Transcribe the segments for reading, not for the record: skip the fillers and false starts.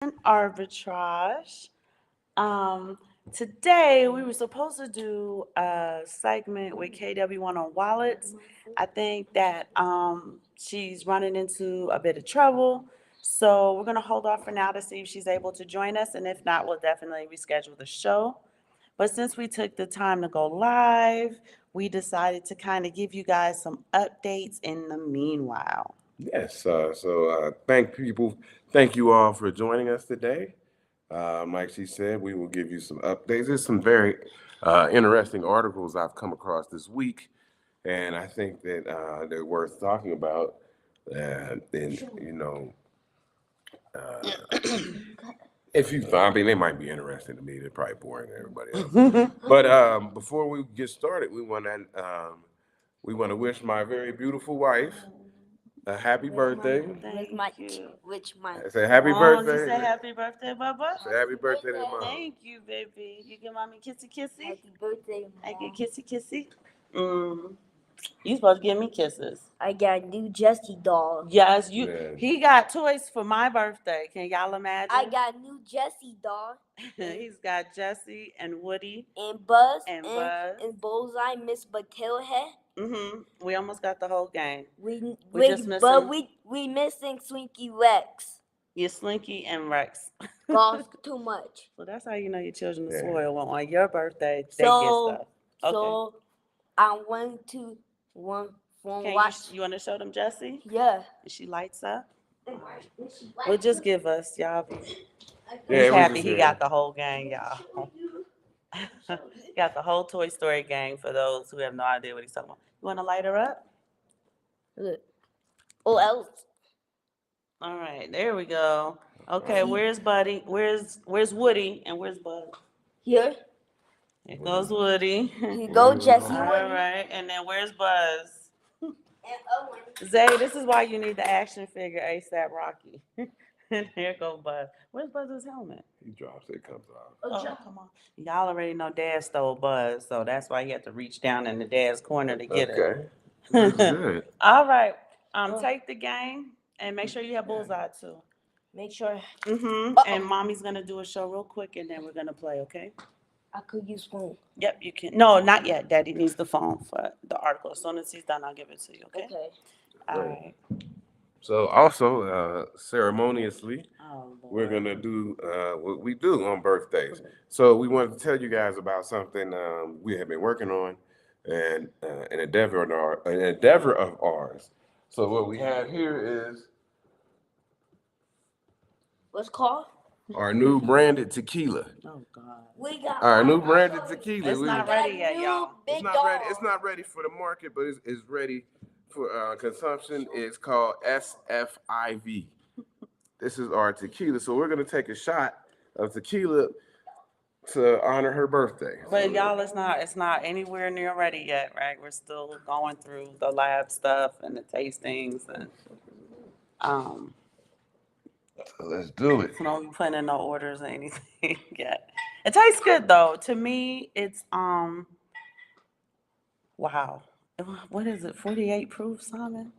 Arbitrage. Um, Today we were supposed to do a segment with KW1 on wallets. I think that she's running into a bit of trouble, so we're gonna hold off for now to see if she's able to join us, and if not, we'll definitely reschedule the show. But since we took the time to go live, we decided to kind of give you guys some updates in the meanwhile. Yes. Thank you all for joining us today. Like she said, we will give you some updates. There's some very interesting articles I've come across this week, and I think that they're worth talking about. And if you, I mean, they might be interesting to me. They're probably boring to everybody else. But before we get started, we want to wish my very beautiful wife a happy birthday. I say happy birthday. You say happy birthday, Bubba. Say happy birthday to mom. Thank you, baby. You give mommy kissy kissy. Happy birthday, I Mom. get kissy kissy. You supposed to give me kisses. I got a new Jesse doll. Yes, you. Yeah. He got toys for my birthday. Can y'all imagine? I got a new Jesse doll. He's got Jesse and Woody And Buzz. and Buzz. And Bullseye, Miss Tailhead. We almost got the whole gang. We just missing. But we missing Swinky Rex. You're Slinky and Rex. Cost too much. So that's how you know your children are Yeah. spoiled. When on your birthday, they So- get stuff. Okay. So I went to one Can watch. you want to show them Jesse? Yeah. And she lights up. Well, just give us, y'all. Yeah, He's we happy just he here. got the whole gang, y'all. He got the whole Toy Story gang for those who have no idea what he's talking about. You want to light her up? Look. Oh, else. All right, there we go. Okay, where's Buddy? Where's Woody? And where's Bud? Here. Here goes Woody. Here go Jesse. All right, and then where's Buzz? And Owen. Zay, this is why you need the action figure ASAP Rocky. And here go Buzz. Where's Buzz's helmet? He drops it, comes off. Oh, come on. Y'all already know Dad stole Buzz, so that's why he had to reach down in the dad's corner to get it. Okay. That's good. All right. Take the game and make sure you have Bullseye too. Make sure And mommy's gonna do a show real quick, and then we're gonna play. Okay? I could use phone. Yep, you can. No, not yet. Daddy needs the phone for the article. As soon as he's done, I'll give it to you. Okay? Okay. All right. So also ceremoniously, Oh, Lord. we're gonna do what we do on birthdays. So we wanted to tell you guys about something we have been working on, and an endeavor of ours. So what we have here is What's called? our new branded tequila. Oh God. We got Our new branded tequila. It's not ready yet, y'all. It's not ready. It's not ready for the market, but it's ready for consumption. It's called SFIV. This is our tequila. So we're gonna take a shot of tequila to honor her birthday. But y'all, it's not anywhere near ready yet, right? We're still going through the lab stuff and the tastings, and So let's do it. so don't be putting in no orders or anything yet. It tastes good though. To me, it's wow. What is it? 48 proof, Simon?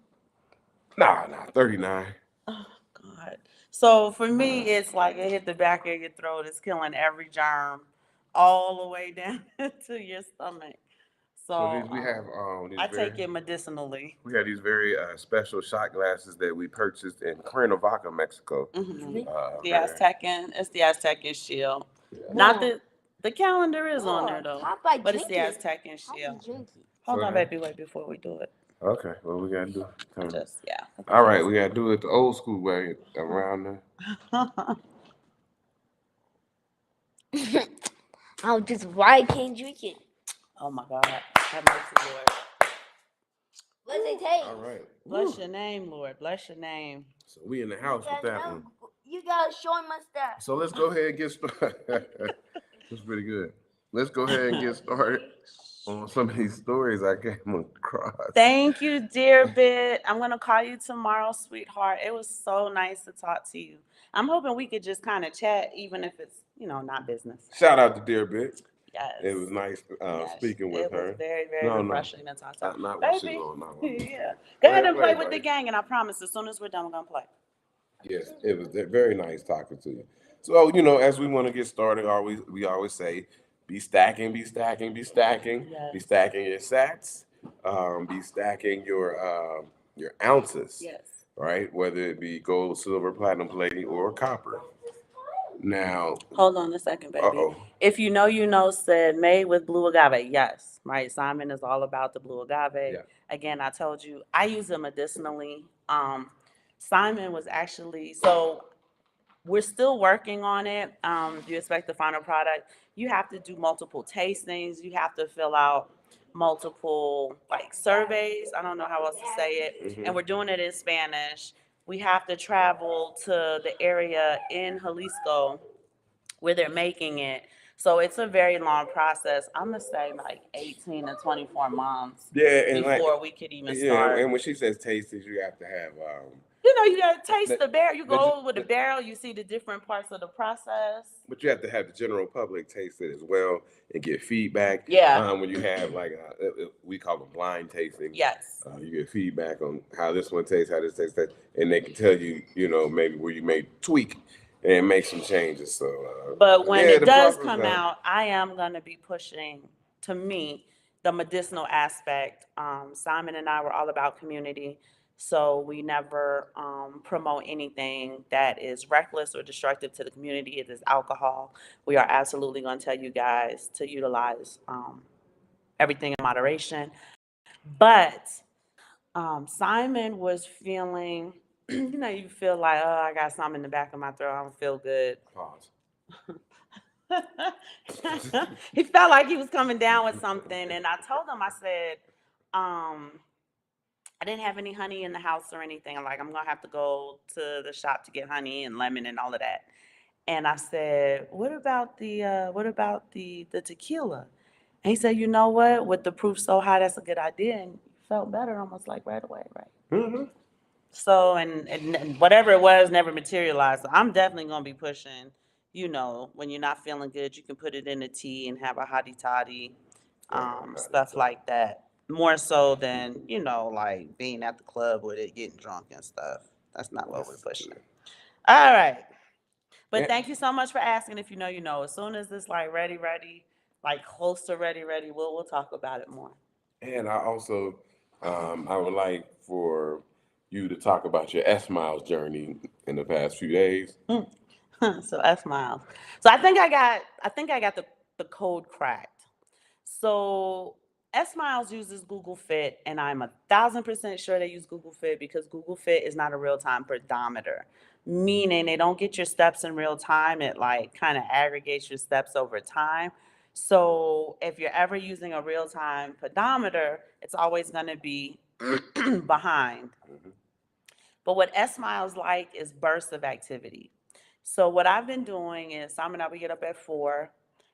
Nah, 39. Oh God. So for me, it's like it hit the back of your throat. It's killing every germ all the way down to your stomach. So We have these I take it medicinally. We have these very special shot glasses that we purchased in Cuernavaca, Mexico. The Aztecan, it's the Aztecan shield. Not the calendar is on there though, but it's the Aztecan shield. Hold on, baby, wait before we do it. Okay, what we gotta do? Just All right, we gotta do it the old school way around the. I'm just why I can't drink it. Oh my God, have mercy, Lord. What's it take? All right. Bless your name, Lord. Bless your name. So we in the house with that one. You gotta show my stuff. So let's go ahead and get started. That's pretty good. Let's go ahead and get started on some of these stories I came across. Thank you, dear Bit. I'm gonna call you tomorrow, sweetheart. It was so nice to talk to you. I'm hoping we could just kind of chat, even if it's not business. Shout out to Dear Bit. Yes. It was nice speaking with her. It was very, very refreshing to talk to her. Not what she's Baby. on. Yeah. Go ahead and play with the gang, and I promise as soon as we're done, we're gonna play. Yes, it was very nice talking to you. So, as we want to get started, we always say, be stacking, be stacking, be stacking, be Yes. stacking your sats, be stacking your ounces, Yes. right? Whether it be gold, silver, platinum, palladium, or copper. Now, Hold on a second, baby. uh-oh. If you know, said made with blue agave. Yes, right. Simon is all about the blue agave. Yeah. Again, I told you I use it medicinally. Simon was actually so we're still working on it. You expect the final product. You have to do multiple tastings. You have to fill out multiple like surveys. I don't know how else to say it. And we're doing it in Spanish. We have to travel to the area in Jalisco where they're making it. So it's a very long process. I'm gonna say like 18 to 24 months Yeah, and before we could even yeah, start. and when she says tasties, you have to have You gotta taste the barrel. You the- go with the the- barrel, you see the different parts of the process. but you have to have the general public taste it as well and get feedback. Yeah. When you have we call them blind tasting. Yes. You get feedback on how this one tastes, how this tastes, and they can tell you, maybe where you may tweak and make some changes. So, But when yeah, it the does process, come out, I am gonna be pushing, to me, the medicinal aspect. Simon and I were all about community, so we never promote anything that is reckless or destructive to the community. It is alcohol. We are absolutely gonna tell you guys to utilize everything in moderation. But Simon was feeling, you feel like, oh, I got something in the back of my throat. I don't feel good. pause. He felt like he was coming down with something, and I told him, I said, I didn't have any honey in the house or anything. I'm like, I'm gonna have to go to the shop to get honey and lemon and all of that. And I said, what about the tequila? And he said, you know what? With the proof so high, that's a good idea. And he felt better almost like right away, right? Mm-hmm. So, and whatever it was never materialized. So I'm definitely gonna be pushing, when you're not feeling good, you can put it in a tea and have a hottie toddy, stuff like that. More so than, like being at the club with it, getting drunk and stuff. That's not what we're pushing. All right. But Yeah. thank you so much for asking. If you know, you know. As soon as it's like ready, like close to ready, we'll talk about it more. And I also, I would like for you to talk about your SMMiles journey in the past few days. So SMiles. So I think I got the code cracked. So SMiles uses Google Fit, and I'm 1,000% sure they use Google Fit because Google Fit is not a real-time pedometer, meaning they don't get your steps in real time. It like kind of aggregates your steps over time. So if you're ever using a real-time pedometer, it's always going to be behind. But what SMiles like is bursts of activity. So what I've been doing is Simon and I, we get up at 4,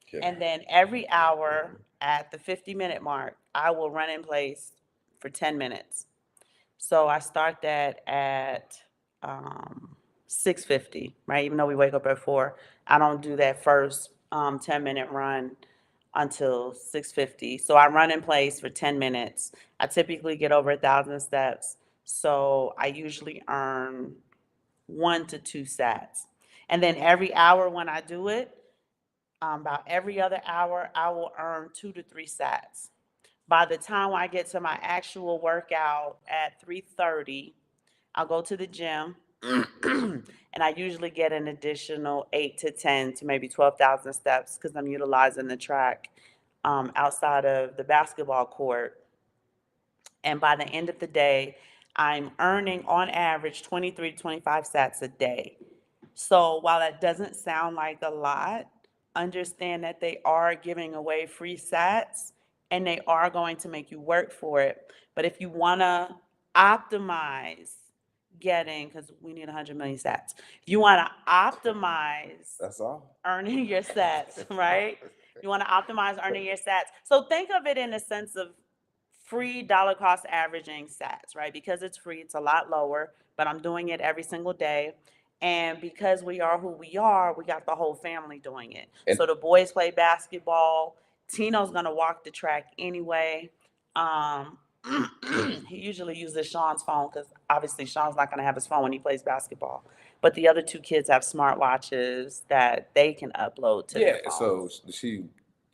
Okay. and then every hour at the 50-minute mark, I will run in place for 10 minutes. So I start that at 6:50, right? Even though we wake up at 4, I don't do that first 10-minute run until 6:50. So I run in place for 10 minutes. I typically get over 1,000 steps. So I usually earn 1 to 2 sats. And then every hour when I do it, about every other hour, I will earn 2 to 3 sats. By the time I get to my actual workout at 3:30, I'll go to the gym and I usually get an additional 8 to 10 to maybe 12,000 steps because I'm utilizing the track outside of the basketball court. And by the end of the day, I'm earning on average 23 to 25 sats a day. So while that doesn't sound like a lot, understand that they are giving away free sats and they are going to make you work for it. But if you want to optimize getting, because we need 100 million sats, if you want to optimize That's all. earning your sats, right? You want to optimize earning your sats. So think of it in a sense of free dollar cost averaging sats, right? Because it's free, it's a lot lower, but I'm doing it every single day. And because we are who we are, we got the whole family doing it. And- So the boys play basketball. Tino's gonna walk the track anyway. Um, he usually uses Sean's phone because obviously Sean's not gonna have his phone when he plays basketball. but the other two kids have smartwatches that they can upload to their Yeah, phones. so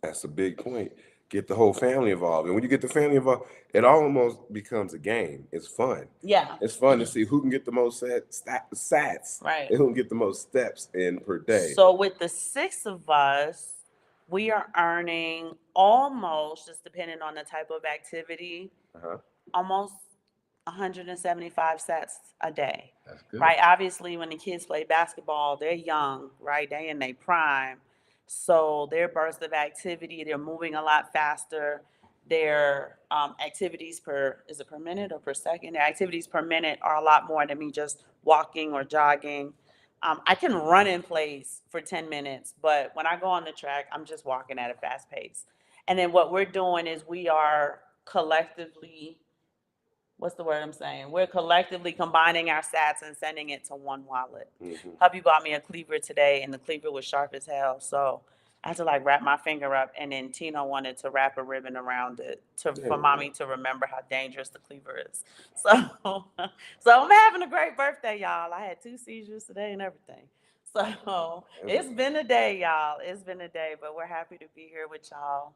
that's a big point. Get the whole family involved, and when you get the family involved, it almost becomes a game. It's fun. Yeah, It's fun to see who can get the most sats right. and who can get the most steps in per day. So with the six of us, we are earning almost, just depending on the type of activity, Uh-huh. almost 175 sets a day, That's good. right? Obviously, when the kids play basketball, they're young, right? They in their prime. So their burst of activity, they're moving a lot faster. Their activities is it per minute or per second? Their activities per minute are a lot more than me just walking or jogging. I can run in place for 10 minutes, but when I go on the track, I'm just walking at a fast pace. And then what we're doing is we are collectively, what's the word I'm saying? We're collectively combining our sats and sending it to one wallet. Mm-hmm. Hubby bought me a cleaver today, and the cleaver was sharp as hell. So I had to like wrap my finger up, and then Tino wanted to wrap a ribbon around it for mommy to remember how dangerous the cleaver is. So, so I'm having a great birthday, y'all. I had 2 seizures today and everything. So it's been a day, y'all. It's been a day, but we're happy to be here with y'all,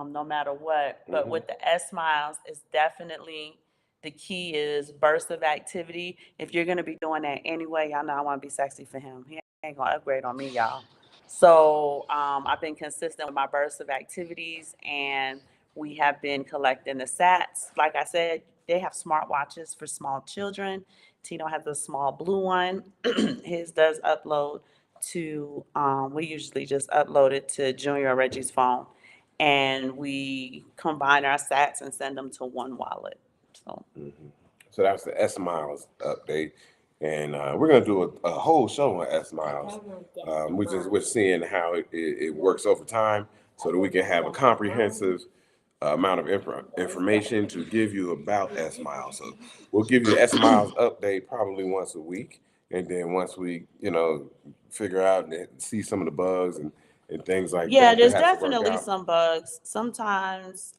no matter what. But with the SMiles, it's definitely the key is burst of activity. If you're gonna be doing that anyway, y'all know I want to be sexy for him. He ain't gonna upgrade on me, y'all. So I've been consistent with my burst of activities, and we have been collecting the sats. Like I said, they have smartwatches for small children. Tino has a small blue one. His does upload to. We usually just upload it to Junior or Reggie's phone, and we combine our sats and send them to one wallet. So. So that's the SMiles update, and we're gonna do a whole show on SMiles. We're seeing how it works over time, so that we can have a comprehensive amount of information to give you about SMiles. So we'll give you the SMiles update probably once a week, and then once we figure out and see some of the bugs and things like Yeah, that there's has to work definitely out. some bugs. Sometimes,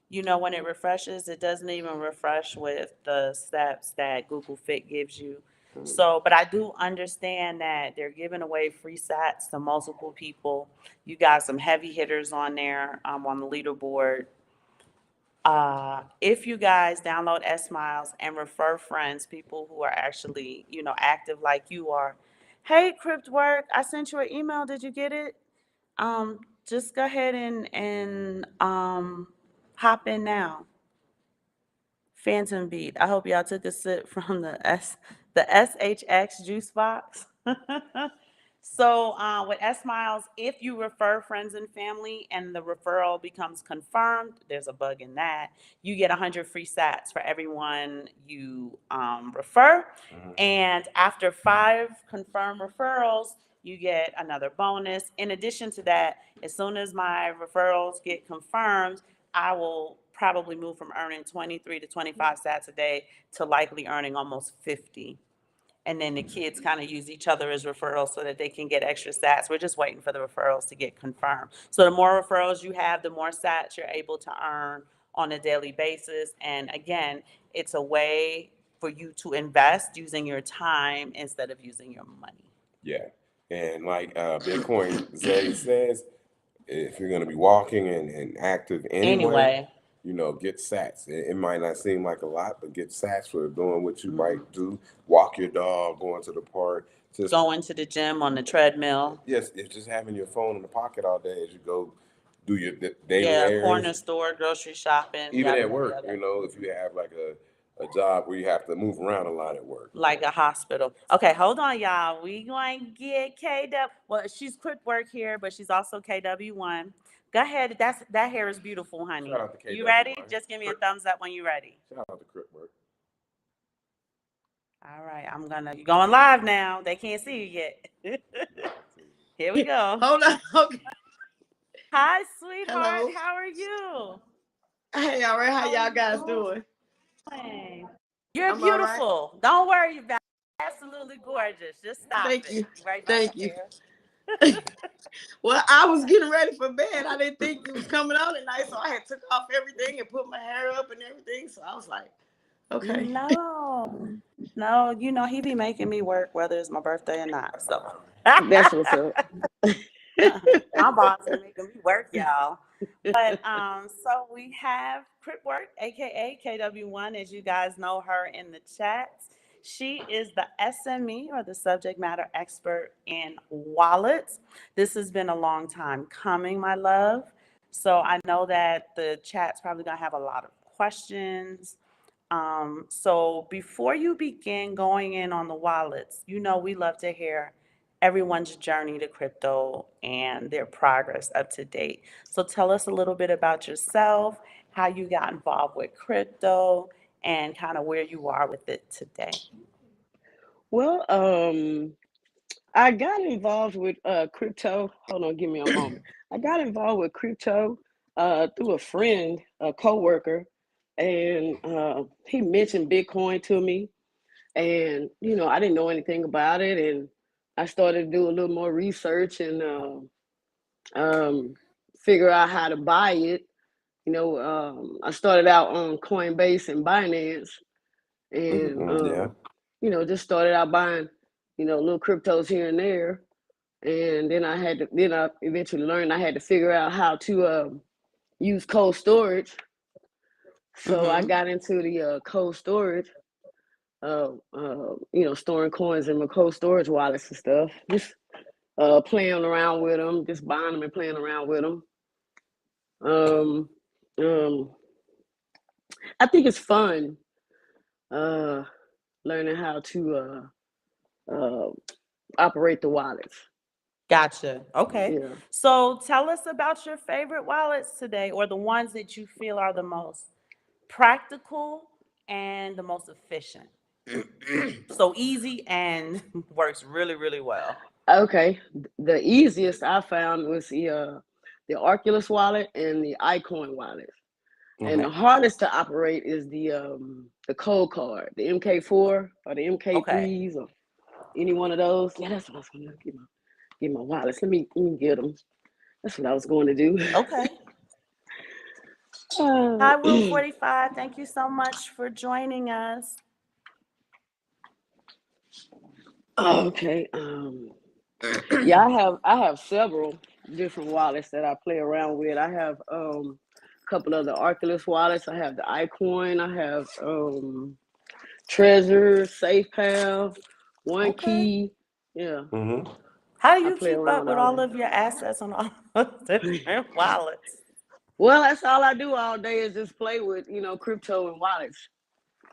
when it refreshes, it doesn't even refresh with the steps that Google Fit gives you. So, but I do understand that they're giving away free sats to multiple people. You got some heavy hitters on there, on the leaderboard. If you guys download SMiles and refer friends, people who are actually, active like you are. Hey, Cryptwork, I sent you an email. Did you get it? Just go ahead and hop in now. Phantom Beat. I hope y'all took a sip from the SHX juice box. So with SMiles, if you refer friends and family and the referral becomes confirmed, there's a bug in that. You get 100 free sats for everyone you refer. And after 5 confirmed referrals, you get another bonus. In addition to that, as soon as my referrals get confirmed, I will probably move from earning 23 to 25 sats a day to likely earning almost 50. And then the kids kind of use each other as referrals so that they can get extra sats. We're just waiting for the referrals to get confirmed. So the more referrals you have, the more sats you're able to earn on a daily basis. And again, it's a way for you to invest using your time instead of using your money. Yeah, and like Bitcoin Zay says, if you're going to be walking and active anyway, Anyway, get sats. It might not seem like a lot, but get sats for doing what you might do. Walk your dog, going to the park. Just going to the gym on the treadmill. yes, it's just having your phone in the pocket all day as you go do your daily Yeah, corner errands. store, grocery shopping, Even yada, at yada, work, yada. if you have like a job where you have to move around a lot at work. Like a hospital. Okay, hold on, y'all. We going to get KW. Well, she's quick work here, but she's also KW1. Go ahead. That hair is beautiful, honey. Shout out to You ready? KW1. Just give me a thumbs up when you're ready. Shout out to Crip Work. All right, you're going live now. They can't see you yet. Here we go. Hold on. Okay. Hi, sweetheart. Hello. How are you? Hey, all right. How y'all guys doing? You're I'm all right. beautiful. Don't worry about it. Absolutely gorgeous. Just stop Thank it. you. Right by Thank your you. hair. Well, I was getting ready for bed. I didn't think you was coming on tonight, so I had took off everything and put my hair up and everything. So I was like, Okay. No, he be making me work whether it's my birthday or not. So That's what's up. my boss is making me work, y'all. But so we have Crip Work, aka KW1, as you guys know her in the chats. She is the SME or the subject matter expert in wallets. This has been a long time coming, my love. So I know that the chat's probably gonna have a lot of questions. So before you begin going in on the wallets, we love to hear everyone's journey to crypto and their progress up to date. So tell us a little bit about yourself, how you got involved with crypto, and kind of where you are with it today. Well, I got involved with crypto. Hold on, give me a moment. I got involved with crypto through a friend, a coworker, and he mentioned Bitcoin to me, and I didn't know anything about it, and I started to do a little more research and um, figure out how to buy it. I started out on Coinbase and Binance, and Yeah. just started out buying, little cryptos here and there. And then I eventually learned I had to figure out how to use cold storage. So I Mm-hmm. got into the cold storage, storing coins in my cold storage wallets and stuff. Just playing around with them, just buying them and playing around with them. Um, um, I think it's fun uh, learning how to uh, operate the wallets. Gotcha. Okay. Yeah. So tell us about your favorite wallets today, or the ones that you feel are the most practical and the most efficient. So easy and works really, really well. Okay. The easiest I found was the Oculus wallet and the iCoin wallet. And the Okay. hardest to operate is the cold card, the MK4 or the Okay. MK3s or any one of those. Yeah, that's what I was going to get my wallets. Let me get them. That's what I was going to do. Okay. Uh, Hi, Will 45. Thank you so much for joining us. okay. Yeah, I have several different wallets that I play around with. I have a couple of the Oculus wallets. I have the iCoin. I have Treasure, SafePal, One Okay. Key. Yeah, Mm-hmm. How do I you play keep around up with with all all that. of your assets on all of the different wallets? Well, that's all I do all day is just play with crypto and wallets.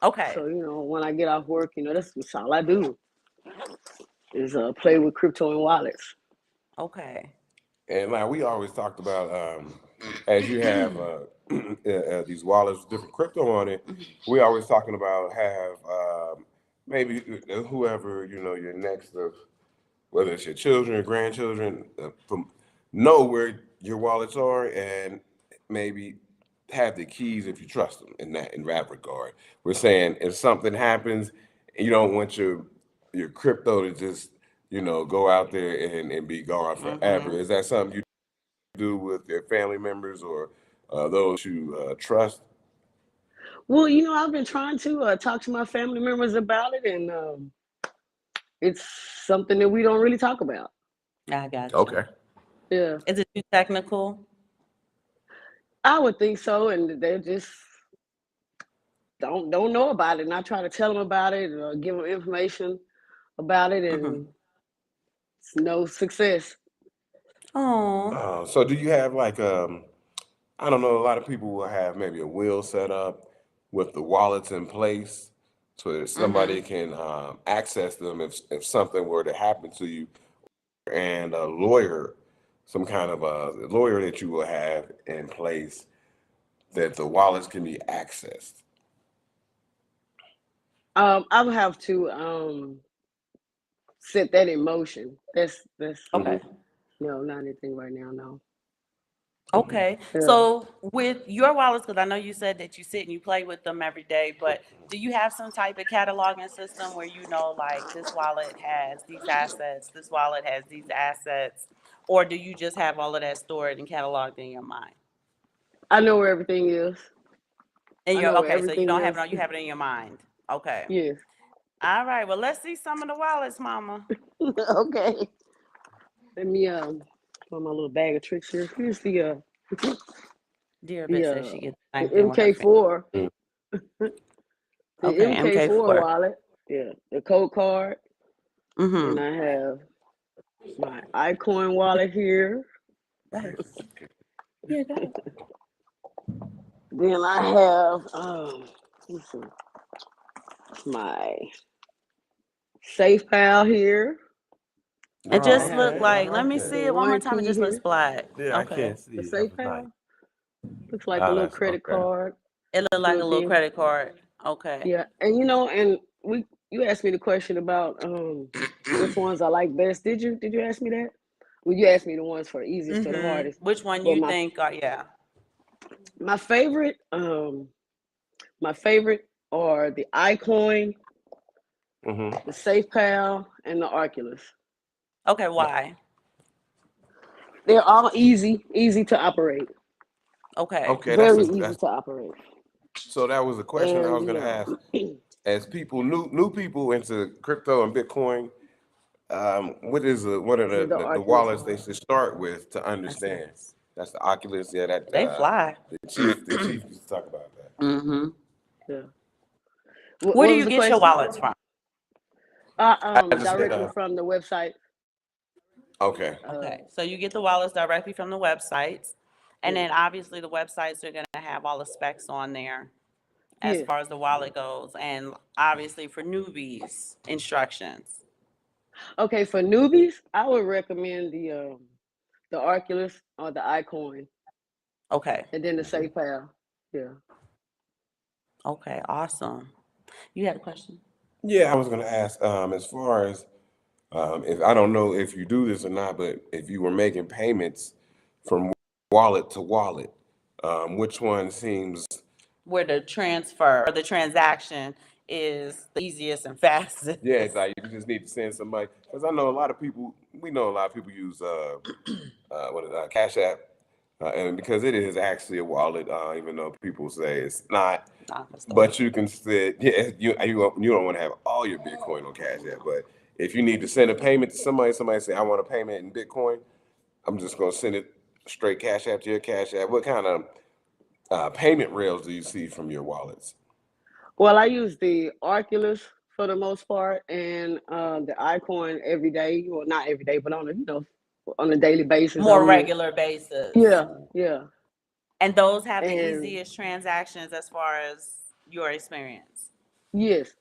Okay. So when I get off work, that's all I do is play with crypto and wallets. Okay. And like we always talked about, as you have these wallets with different crypto on it, we always talking about have maybe whoever your next of whether it's your children or grandchildren from know where your wallets are and maybe have the keys if you trust them in that regard. We're saying if something happens, you don't want your crypto to just go out there and be gone forever. Mm-hmm. Is that something you do with your family members or those you trust? Well, I've been trying to talk to my family members about it, and it's something that we don't really talk about. I got you. Okay. Yeah, Is it too technical? I would think so, and they just don't know about it. And I try to tell them about it or give them information about it, Mm-hmm. and it's no success. Oh. So do you have like I don't know, a lot of people will have maybe a will set up with the wallets in place so that Mm-hmm. somebody can access them if something were to happen to you, and a lawyer, some kind of a lawyer that you will have in place that the wallets can be accessed. I would have to set that in motion. That's Okay. Hmm. no, not anything right now. No. Okay. Yeah. So with your wallets, because I know you said that you sit and you play with them every day, but do you have some type of cataloging system where like this wallet has these assets, this wallet has these assets, or do you just have all of that stored and cataloged in your mind? I know where everything is. And I you're know okay, so you everything don't have else. it on, you have it in your mind. Okay. Yes. All right. Well, let's see some of the wallets, mama. Okay. Let me put my little bag of tricks here. Here's Dear the Bit says she gets the the same thing with her finger. MK4, Mm. the Okay, MK4 MK4. wallet. Yeah, the code card. Then Mm-hmm. I have my iCoin wallet here. Yeah, go ahead. Then I have let's see, my SafePal here. It Oh, just I have looked okay. I like, let like me that. see the it one more one time. It key just looks here. black. Yeah, I Okay. can't see The it. That was nice. SafePal looks like a little That's credit okay. card. It looked like a Built little in. credit card. Okay. Yeah, and and you asked me the question about which ones I like best. Did you ask me that? Well, you asked me the ones for easiest to the Mm-hmm. hardest. Which one But you think yeah. my favorite my favorite are the iCoin, Mm-hmm. the SafePal, and the Oculus. Okay, why? They're all easy to operate. Okay. Okay, Very easy that's to operate. so that was a question I And was gonna ask. As people new people into crypto and Bitcoin, what are the the Oculus wallets they one. should start with to I see. understand? That's the Oculus, yeah, that They fly. the chief used to talk about that. Mm-hmm. Yeah. Where do What was you the get your question? wallets from? I just said, Directly from the website. okay. Uh, Okay. So you get the wallets directly from the websites. And yes. then obviously the websites are going to have all the specs on there as Yes. far as the wallet goes. And obviously for newbies, instructions. Okay, for newbies, I would recommend the Oculus or the iCoin, Okay. and then the SafePal. Yeah. Okay. Awesome. You had a question? Yeah, I was gonna ask, as far as if I don't know if you do this or not, but if you were making payments from wallet to wallet, which one seems Where the transfer or the transaction is the easiest and fastest. yeah, it's like you just need to send somebody because I know a lot of people. We know a lot of people use Cash App, and because it is actually a wallet, even though people say it's not. But you can say, yeah, you don't want to have all your Bitcoin on Cash App, but if you need to send a payment to somebody say I want a payment in Bitcoin, I'm just gonna send it straight Cash App to your Cash App. What kind of payment rails do you see from your wallets? Well, I use the Oculus for the most part, and the iCoin every day. Well, not every day, but on on a daily basis. I More use. regular basis. Yeah, yeah, And those have the and easiest transactions as far as your experience. yes,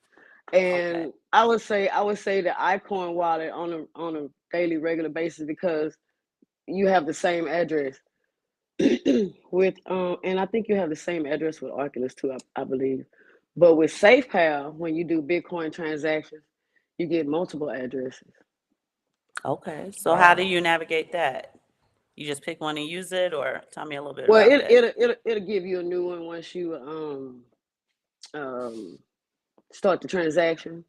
Okay. and I would say the iCoin wallet on a daily regular basis because you have the same address with and I think you have the same address with Oculus too, I believe. But with SafePal, when you do Bitcoin transactions, you get multiple addresses. Okay. So how do Wow. you navigate that? You just pick one and use it, or tell me a little bit Well, about that. it'll give you a new one once you um start the transaction.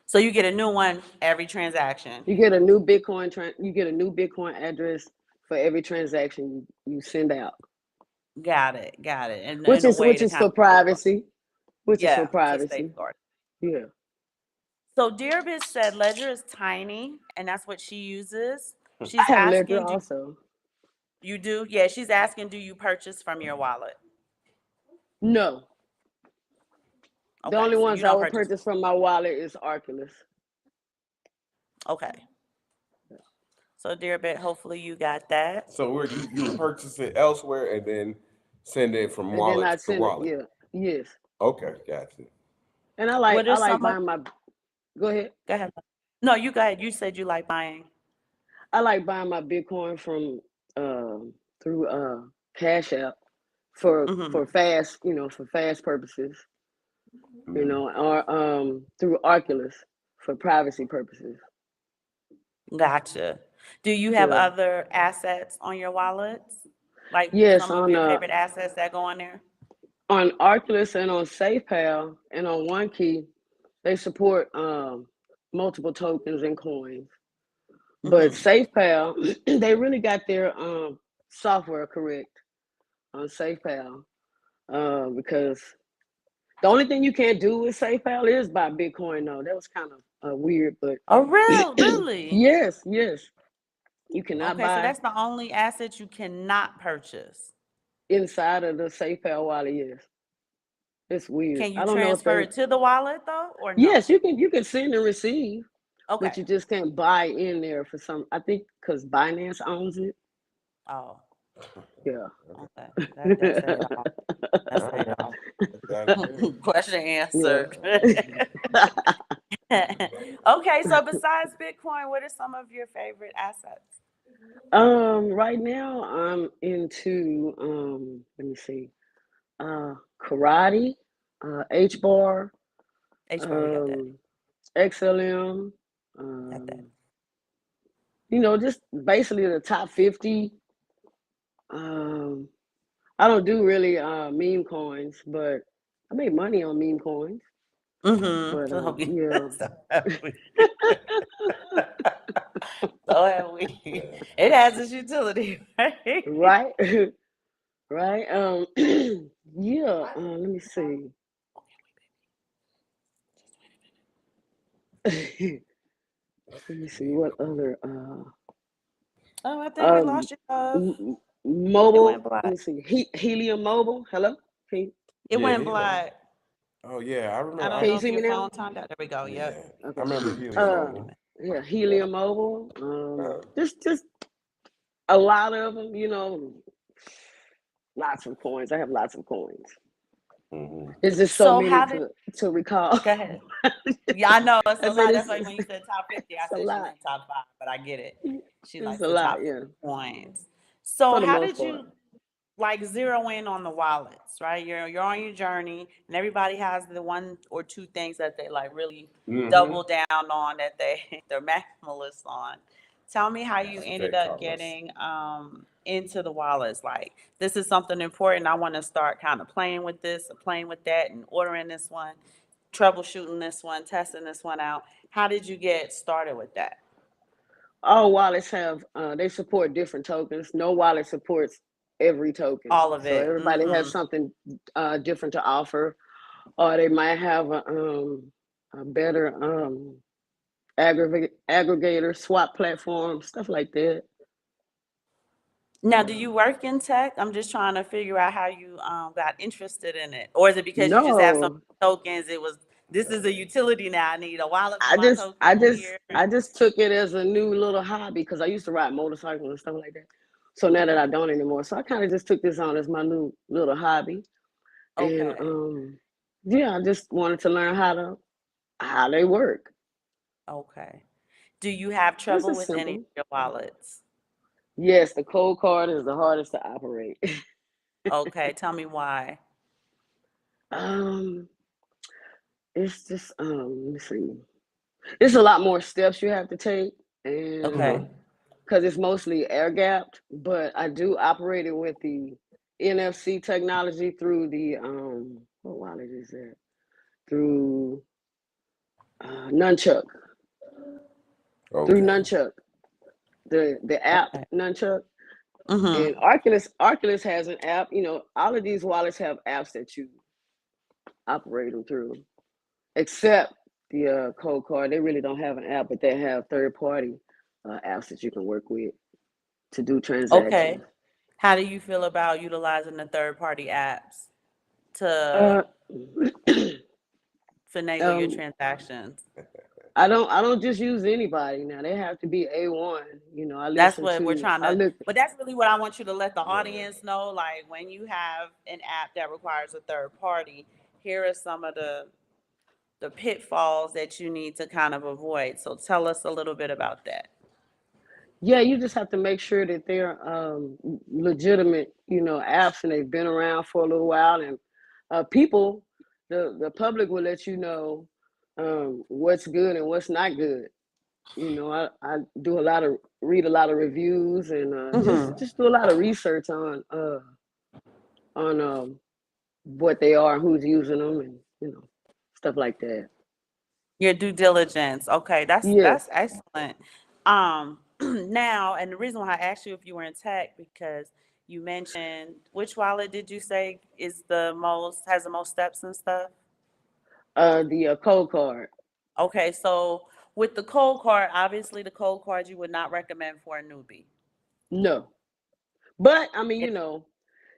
So you get a new one every transaction. You get a new Bitcoin address for every transaction you send out, Got it. Got it. which In a is way which to is kind for of safeguard. privacy. Which is for Yeah, to privacy. safeguard. Yeah. So Dearbit said Ledger is tiny, and that's what she uses. I She's have Ledger asking, do also. you do? Yeah, she's asking, do you purchase from your wallet? No. The Okay, only so you ones I don't will purchase. purchase from my wallet is Oculus. Okay. So Dearbit, hopefully you got that. So where you purchase it elsewhere and then send it from And then wallet I to send it, wallet? yeah. Yes. Okay, gotcha. And What I are like some of, buying my go ahead. go ahead. No, you go ahead. You said you like buying. I like buying my Bitcoin from through Cash App Hmm. for fast, for fast purposes, Mm. or through Oculus for privacy purposes. Gotcha. Do you have Yeah. other assets on your wallets? Like Yes, some of your favorite assets that go on there? on Oculus and on SafePal and on OneKey, they support multiple tokens and coins. But Hmm. SafePal, they really got their software correct on SafePal. because the only thing you can't do with SafePal is buy Bitcoin. though. That was kind of weird, but Oh, really? yes, you cannot Okay, so buy that's the only asset you cannot purchase. inside of the SafePal wallet. Yes, it's weird. Can you I don't know if transfer they. it to the wallet though, or no? Yes, you can send and receive, but Okay. you just can't buy in there for some. I think because Binance owns it. Oh, Yeah. okay. That say it all. That say it all. Question Yeah. answered. Okay, so besides Bitcoin, what are some of your favorite assets? Right now I'm into let me see, karate, H bar, HBAR, we got that. um, XLM, Got that. just basically the top 50. Um, I don't do really meme coins, but I make money on meme coins. Mm-hmm. But So, yeah, so have we. So have we. It has its utility, right? right, right. Yeah. Let me see. Let me see what other Oh, I think we um lost you, love. It went mobile. Let black. me see. Helium Mobile. Hello. Can It Yeah, went helium. black. Oh yeah, I I remember. don't can I know you if see your me now? phone timed out. There we go. yeah, Yep. I Okay. remember helium Uh, mobile. yeah. Yeah. Helium Mobile. Uh, Just a lot of them. Lots of coins. I have lots of coins. mhm. It's just so So many how did to recall. go ahead? Yeah, I know it's I a said lot. That's like when you said top 50, I it's a said she lot. meant top five, but I get it. She It's likes a the lot. top 50 Yeah, points. So for the how most did part. you like zero in on the wallets, right? You're on your journey and everybody has the one or two things that they like really Mhm. double down on that they're maximalists on. Tell me how you ended Fed up commerce. getting into the wallets. Like this is something important. I want to start kind of playing with this, playing with that, and ordering this one, troubleshooting this one, testing this one out. How did you get started with that? All wallets have they support different tokens. No wallet supports every token, All of so it. everybody has Mm-hmm. something different to offer, or they might have a better aggregator swap platform, stuff like that. Now, do you work in tech? I'm just trying to figure out how you got interested in it, or is it because you just have so No, many tokens? It was this is a utility now. I need a wallet for I my just I tokens just here. I just took it as a new little hobby because I used to ride motorcycles and stuff like that. So now that I don't anymore, so I kind of just took this on as my new little hobby, and Okay, yeah, I just wanted to learn how they work. okay. Do you have This trouble is with any of simple. your wallets? Yes, the cold card is the hardest to operate. Okay, tell me why. um, it's just let me see. It's a lot more steps you have to take, and Okay, Mhm. because it's mostly air gapped, but I do operate it with the NFC technology through the what wallet is that? Through Nunchuck. Through Okay. Nunchuck. The app okay. Nunchuck. And Mm-hmm. Arculus has an app. All of these wallets have apps that you operate them through, except the Cold Card. They really don't have an app, but they have third party apps that you can work with to do Okay. transactions. How do you feel about utilizing the third party apps to Uh, finagle your um, transactions? I don't just use anybody now. They have to be A1. I That's listen what we're to trying I to, look but that's really what I want you to let the Yeah. audience know. Like when you have an app that requires a third party, here are some of the pitfalls that you need to kind of avoid. So tell us a little bit about that. Yeah, you just have to make sure that they're legitimate, apps, and they've been around for a little while, and people, the public will let you know what's good and what's not good. I do read a lot of reviews, and Hmm. just do a lot of research on what they are, who's using them, and stuff like that. Your due diligence. Okay, Yes. that's excellent. Now, and the reason why I asked you if you were in tech because You mentioned, which wallet did you say has the most steps and stuff? The code card. Okay, so with the cold card, obviously the cold card you would not recommend for a newbie. No, but I mean, It,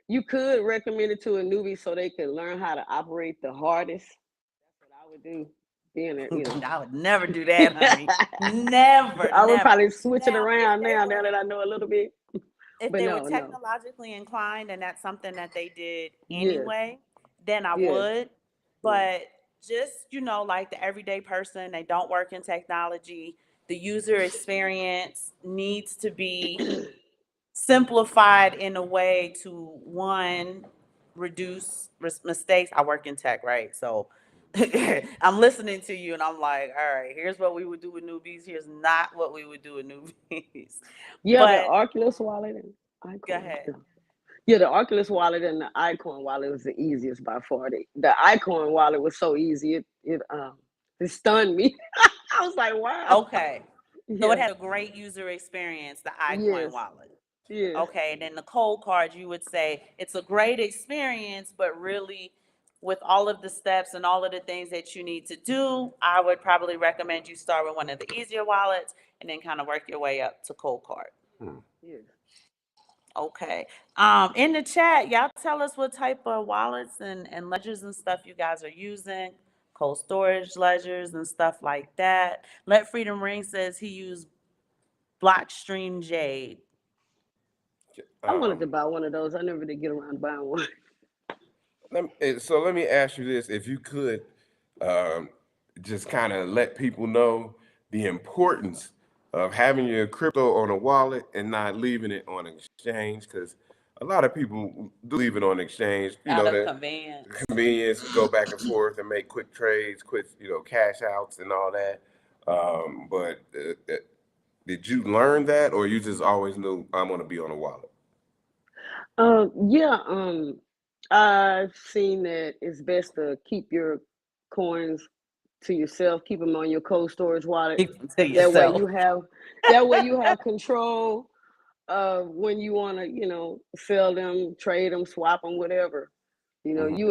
you could recommend it to a newbie so they could learn how to operate the hardest. That's what I would do. Being I would never do that, honey. Never, I would never. probably switch it Now, around now that I know a little bit. if But they were no. technologically inclined and that's something that they did Yes, anyway, then I yes, would. yes. But just, like the everyday person, they don't work in technology. The user experience needs to be simplified in a way to, one, reduce mistakes. I work in tech, right? So I'm listening to you and I'm like, all right, here's what we would do with newbies. Here's not what we would do with newbies. Yeah, the But Oculus wallet and go Icon. ahead. Yeah, the Oculus wallet and the Icon wallet was the easiest by far. The Icon wallet was so easy, it stunned me. I was like, wow. Okay. So it Yeah, had a great user experience, the iCoin yes, wallet. yes. Okay, and then the cold card, you would say it's a great experience, but really with all of the steps and all of the things that you need to do, I would probably recommend you start with one of the easier wallets and then kind of work your way up to cold card. Yes. Okay. In the chat, y'all tell us what type of wallets and ledgers and stuff you guys are using, cold storage ledgers and stuff like that. Let Freedom Ring says he used Blockstream Jade. I wanted to Um, buy one of those. I never did get around to buying one. so let me ask you this: if you could, um, just kind of let people know the importance of having your crypto on a wallet and not leaving it on exchange, because a lot of people do leave it on exchange. Out of The convenience. convenience, go back and forth and make quick trades, quick cash outs and all that. But did you learn that, or you just always knew I'm going to be on a wallet? Yeah, I've seen that it's best to keep your coins to yourself, keep them on your cold storage wallet. Keep them to That way yourself. you have that way you have control of when you want to, sell them, trade them, swap them, whatever. Hmm. You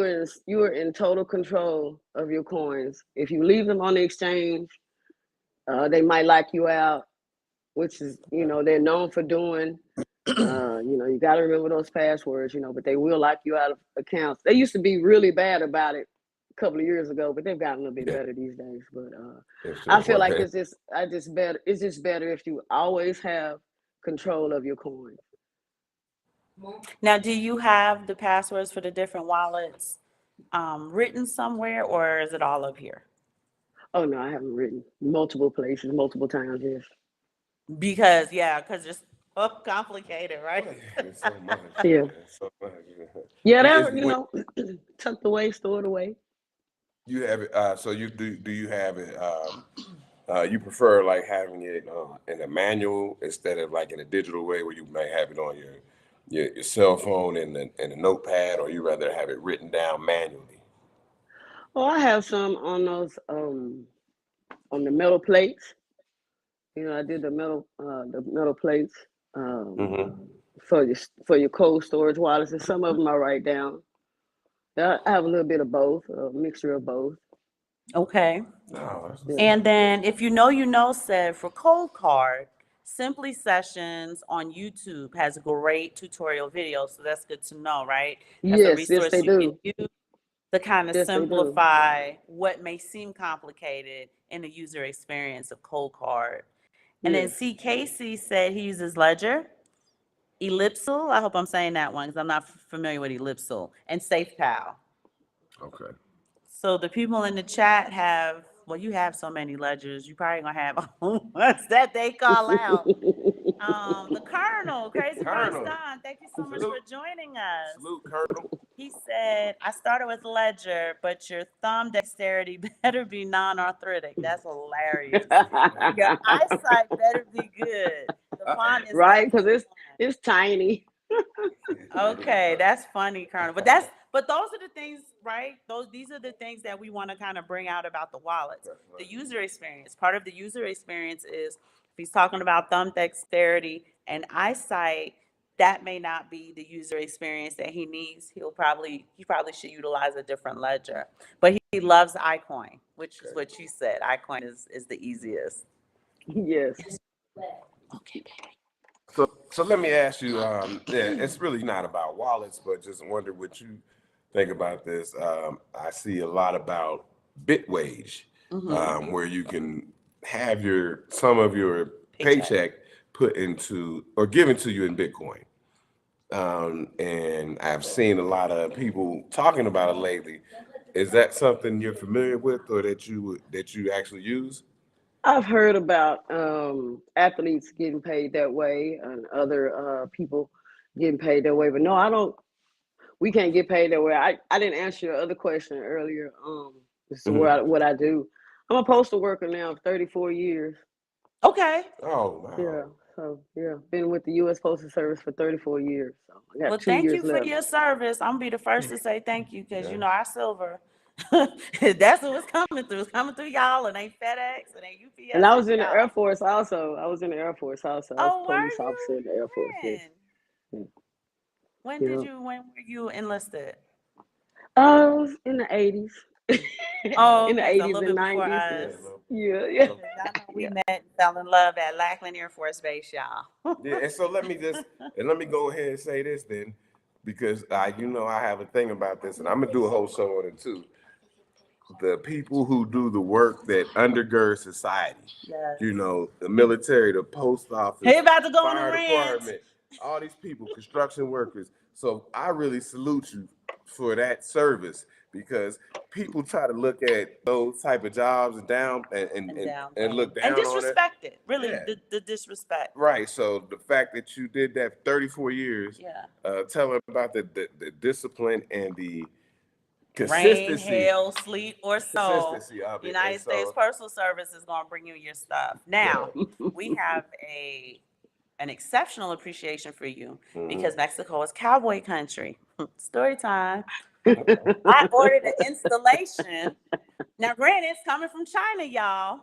are in total control of your coins. If you leave them on the exchange, they might lock you out, which is, they're known for doing. You got to remember those passwords, but they will lock you out of accounts. They used to be really bad about it a couple of years ago, but they've gotten a little bit Yeah, better these days. But it's I just feel like working. it's just better if you always have control of your coins. Now, do you have the passwords for the different wallets written somewhere, or is it all up here? Oh no, I haven't written multiple places, multiple times. Yes. Because it's so complicated, right? It's so much. Yeah. It's so much. Yeah, It's, that tucked away, stored away. you have it. So you do you have it? You prefer like having it in a manual instead of like in a digital way where you may have it on your cell phone in a notepad, or you rather have it written down manually? Oh, I have some on those on the metal plates. I did the metal plates um, Mm-hmm. for your cold storage wallets, and some of them I write down. I have a little bit of both, a mixture of both. Okay. Oh, that's what's Yeah. up. And then if said for cold card, Simply Sessions on YouTube has great tutorial videos. So that's good to know, right? That's a Yes, resource they you can do. use to kind of Yes, they do. simplify what may seem complicated in the user experience of cold card. And then Yes. CKC said he uses Ledger, Ellipsil. I hope I'm saying that one because I'm not familiar with Ellipsil, and SafePal. Okay. So the people in the chat you have so many ledgers, you probably gonna have ones that they call out. The Colonel, Crazy Colonel, Rostan, thank you so much for salute, joining us. salute, Colonel. He said, I started with Ledger, but your thumb dexterity better be non-arthritic. That's hilarious. And your eyesight better be good. The font is Right, because excellent. it's tiny. Okay, that's funny, Colonel. But those are the things, right? These are the things that we want to kind of bring out about the wallets. The user experience. Part of the user experience is if he's talking about thumb dexterity and eyesight, that may not be the user experience that he needs. He probably should utilize a different ledger. But he loves iCoin, which is what you said. iCoin is the easiest. Yes. Okay. So let me ask you, yeah, it's really not about wallets, but just wonder what you think about this. I see a lot about Bitwage, where you can have some of your paycheck put into or given to you in Bitcoin. And I've seen a lot of people talking about it lately. Is that something you're familiar with, or that you actually use? I've heard about athletes getting paid that way and other people getting paid that way, but no, I don't. We can't get paid that way. I didn't answer your other question earlier. As to what I do. I'm a postal worker now for 34 years. Okay. Oh, Yeah. wow. So yeah, been with the U.S. Postal Service for 34 years. So I got Well, 2 thank years you for left. your service. I'm gonna be the first to say thank you because Yeah. you know our silver. That's what it's coming through. It's coming through y'all. It ain't FedEx. It ain't UPS. And I was It's in the Air y'all. Force also. I was in the Air Force also. I was a Oh, were police officer in the Air Force. Yes. you? When? Yeah. When were you enlisted? I was in the 80s. Oh, In the okay. So a 80s little and bit before 90s. Yeah, us. no. Yeah, yeah. Cause y'all know we Yeah. met and fell in love at Lackland Air Force Base, y'all. Yeah, and so let me go ahead and say this then, because I have a thing about this, and I'm gonna do a whole show on it too. The people who do the work that undergird society, Yes. the military, the post office, He about to go on a fire rant. department, all these people, construction workers. So I really salute you for that service, because people try to look at those type of jobs and down and, And and, down and look and down on it. disrespect it. Really, Yeah. the disrespect. Right. So the fact that you did that for 34 years, Yeah. telling about the discipline and the Rain, consistency, hail, sleet, or snow, consistency of it. And United States so, Postal Service is going to bring you your stuff. Now, we have an exceptional appreciation for you because Mexico is cowboy country. Story time. I ordered an installation. Now, granted, it's coming from China, y'all.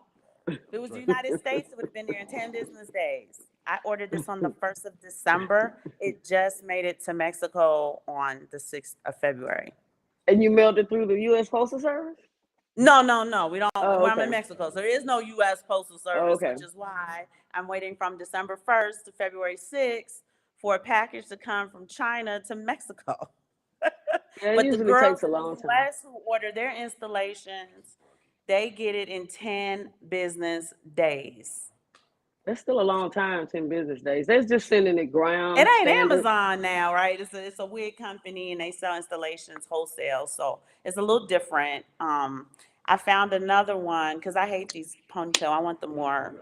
If it was the United States, it would have been there in 10 business days. I ordered this on the 1st of December. It just made it to Mexico on the 6th of February. And you mailed it through the U.S. Postal Service? No. We don't. Oh, Well, I'm in okay. Mexico, so there is no U.S. Postal Oh, Service, okay. which is why I'm waiting from December 1st to February 6th for a package to come from China to Mexico. Yeah, it But the usually takes girls a in the long time. U.S. who order their installations, they get it in 10 business days. That's still a long time, 10 business days. That's just sending it ground It ain't standard. Amazon now, right? It's a wig company and they sell installations wholesale, so it's a little different. I found another one because I hate these ponytail. I want the more.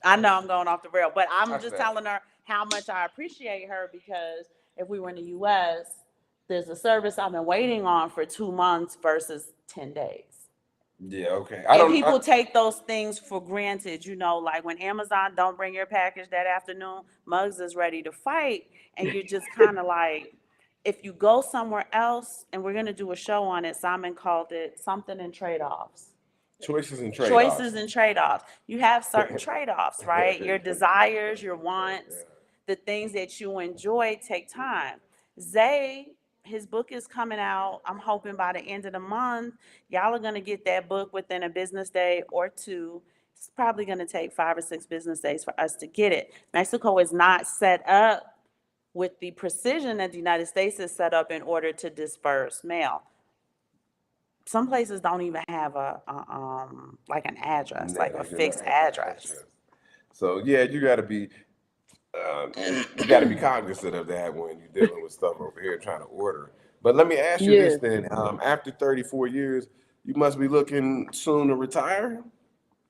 I know I'm going off the rail, but I'm just telling her how much I appreciate her because if we were in the U.S., there's a service I've been waiting on for 2 months versus 10 days. Yeah, okay. And people take those things for granted, like when Amazon don't bring your package that afternoon, Muggs is ready to fight. And you're just kind of like, if you go somewhere else, and we're going to do a show on it, Simon called it something in trade-offs. Choices and trade-offs. Choices and trade-offs. You have certain trade-offs, right? Your desires, your wants, the things that you enjoy take time. Zay, his book is coming out. I'm hoping by the end of the month, y'all are going to get that book within a business day or two. It's probably going to take 5 or 6 business days for us to get it. Mexico is not set up with the precision that the United States is set up in order to disperse mail. Some places don't even have like an address, like a fixed address. So yeah, you got to be cognizant of that when you're dealing with stuff over here trying to order. But let me ask you this Yes. then: after 34 years, you must be looking soon to retire.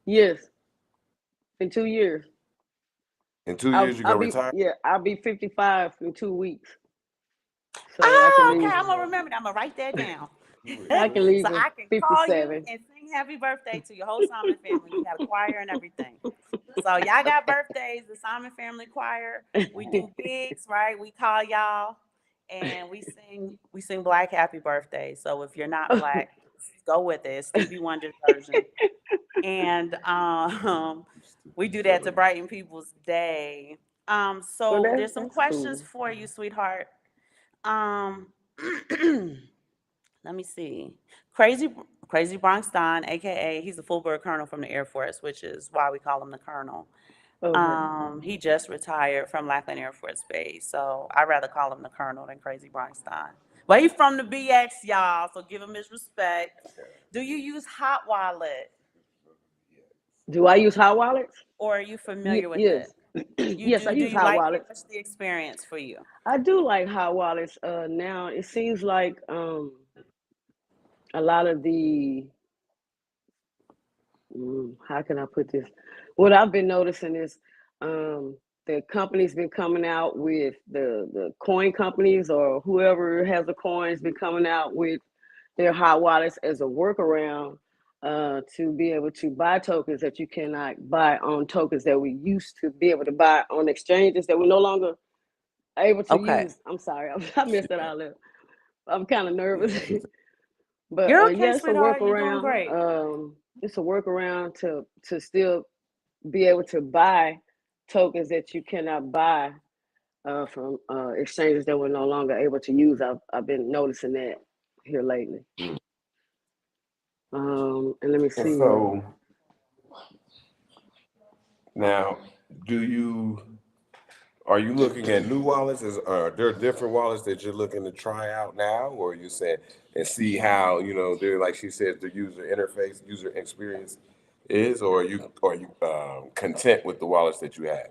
Yes. In 2 years. In 2 years, you're I'll gonna be retire. I'll be 55 in 2 weeks. So I can Oh, okay. leave. I'm gonna remember that. I'm gonna write that down. I can leave So at I can call you 57. and sing happy birthday to your whole Simon family. We got a choir and everything. So y'all got birthdays, the Simon family choir. We do bigs, right? We call y'all and we sing black happy birthday. So if you're not black, go with it. It's Stevie Wonder's version. And we do that to brighten people's day. Well, So there's some that's questions cool. for you, sweetheart. Um, let me see. Crazy Bronx Don, aka he's a full bird colonel from the Air Force, which is why we call him the Colonel. Okay. He just retired from Lackland Air Force Base, so I'd rather call him the Colonel than Crazy Bronx Don. But he's from the BX, y'all, so give him his respect. Do you use Hot Wallet, Do I use hot wallets? or are you familiar with Yes. it? You Yes, I do. Do use you hot like it? wallets. What's the experience for you? I do like hot wallets. Now it seems like a lot of the how can I put this? What I've been noticing is the company's been coming out with the coin companies or whoever has the coins been coming out with their hot wallets as a workaround to be able to buy tokens that you cannot buy on tokens that we used to be able to buy on exchanges that we're no longer able to Okay. use. I'm sorry, I messed that out there. I'm kind of nervous. Yeah. But You're okay, yeah, it's a sweetheart. You're doing workaround. great. It's a workaround to still be able to buy tokens that you cannot buy from exchanges that we're no longer able to use. I've been noticing that here lately. Mm. And let me And see. so now, are you looking at new wallets? Are there different wallets that you're looking to try out now, or you said and see how they're like she said the user interface, user experience is, or are you content with the wallets that you have?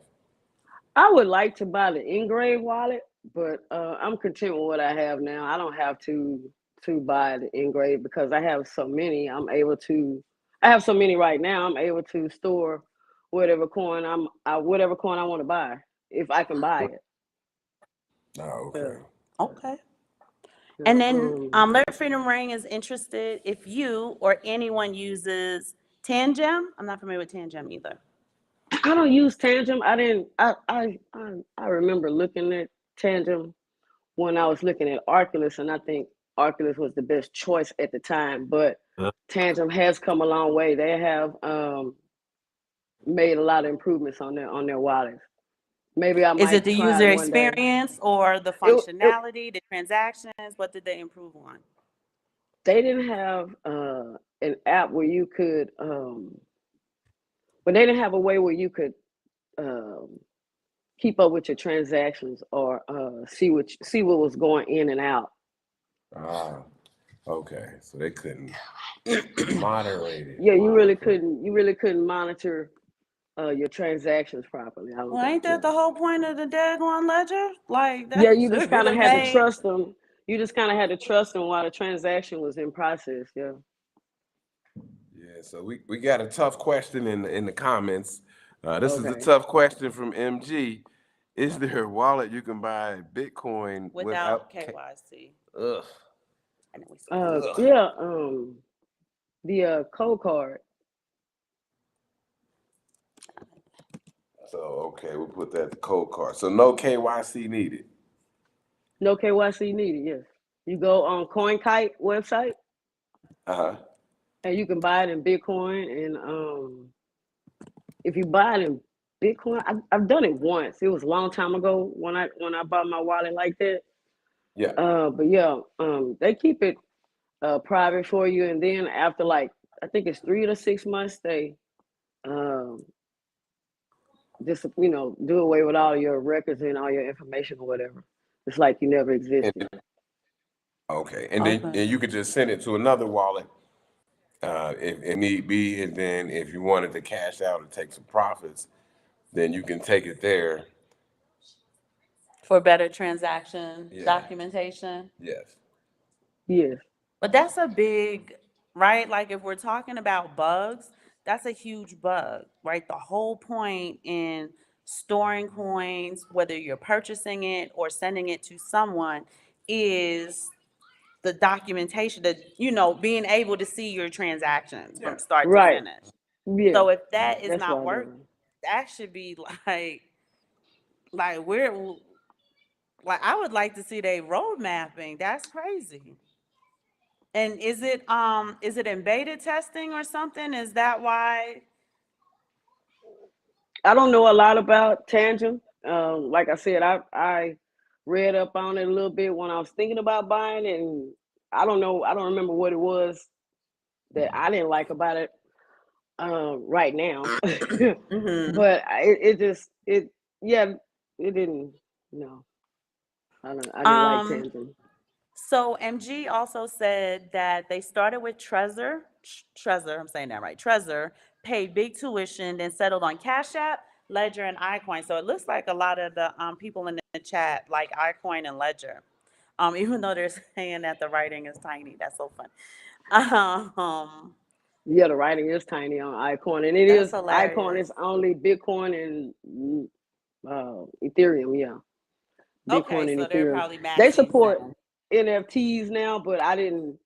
I would like to buy the engraved wallet, but I'm content with what I have now. I don't have to buy the engraved because I have so many. I have so many right now. I'm able to store whatever coin I want to buy if I can buy it. Oh, Yeah, okay. Okay. yeah. And then Letter Freedom Ring is interested if you or anyone uses Tangem. I'm not familiar with Tangem either. I don't use Tangem. I didn't. I remember looking at Tangem when I was looking at Oculus, and I think Oculus was the best choice at the time. But Tangent has come a long way. They have made a lot of improvements on their wallets. Maybe I Is it might the try it user one day. experience or the It functionality, the transactions? What did they improve on? they didn't have an app where you could, but they didn't have a way where you could um, keep up with your transactions or see what was going in and out. Ah, okay. So they couldn't moderate it. Yeah, you really couldn't monitor your transactions properly. I don't Well, think. ain't that Yeah. the whole point of the daggone ledger? Like Yeah, that you just should kind of have had to made. trust them. You just kind of had to trust them while the transaction was in process. Yeah. Yeah, so we got a tough question in the comments. This is a Okay. tough question from MG. Is there a wallet you can buy Bitcoin Without without KYC. ugh. I know we said that. Ugh. Yeah. The code card. So okay, we'll put that code card. So no KYC needed. No KYC needed. Yes. You go on CoinKite website Uh-huh. and you can buy it in Bitcoin. And if you buy it in Bitcoin, I've done it once. It was a long time ago when I bought my wallet like that. Yeah. But yeah, they keep it private for you, and then after like I think it's 3 to 6 months, they um, just do away with all your records and all your information or whatever. It's like you never existed. And, okay. And then Okay. and you could just send it to another wallet if need be. And then if you wanted to cash out or take some profits, then you can take it there. For better transaction Yeah. documentation. Yes. Yes, But that's a big, right? Like if we're talking about bugs, that's a huge bug, right? The whole point in storing coins, whether you're purchasing it or sending it to someone, is the documentation that, being able to see your transactions from start to right. finish. Yeah, So if that is that's why not I work, do that should be like we're like I would like to see they road mapping. That's crazy. And is it in beta testing or something? Is that why? I don't know a lot about Tangent. like I said, I read up on it a little bit when I was thinking about buying it, and I don't know, I don't remember what it was that I didn't like about it right now. Mm-hmm. But it just yeah, it didn't. No, I didn't like Um, Tangent. so MG also said that they started with Trezor, I'm saying that right, Trezor, paid big tuition, then settled on Cash App, Ledger, and iCoin. So it looks like a lot of the people in the chat like iCoin and Ledger. Even though they're saying that the writing is tiny. That's so fun. Um, Yeah, the writing is tiny on iCoin, and that's iCoin hilarious. is only Bitcoin and Ethereum. Yeah, Okay, Bitcoin and so they're Ethereum. probably They maxis support then. NFTs now, but I didn't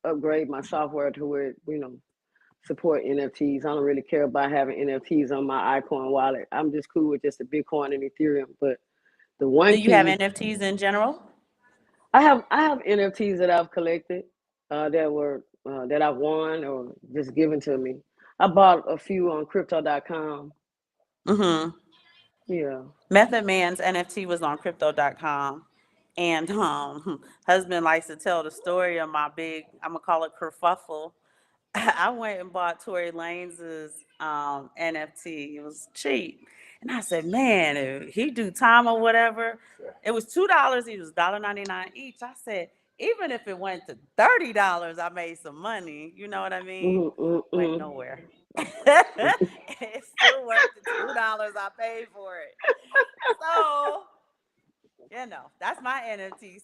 upgrade my software to where support NFTs. I don't really care about having NFTs on my iCoin wallet. I'm just cool with just the Bitcoin and Ethereum. But the one Do you have key NFTs in general? I have NFTs that I've collected that I've won or just given to me. I bought a few on crypto.com. Mm-hmm. Yeah. Method Man's NFT was on crypto.com. And husband likes to tell the story of my big, I'm gonna call it kerfuffle. I went and bought Tory Lanez's NFT. It was cheap. And I said, man, if he do time or whatever, it was $2. It was $1.99 each. I said, even if it went to $30, I made some money. You know what I mean? Mm-hmm, Went mm-hmm. nowhere. It's still worth the $2 I paid for it. So, that's my NFT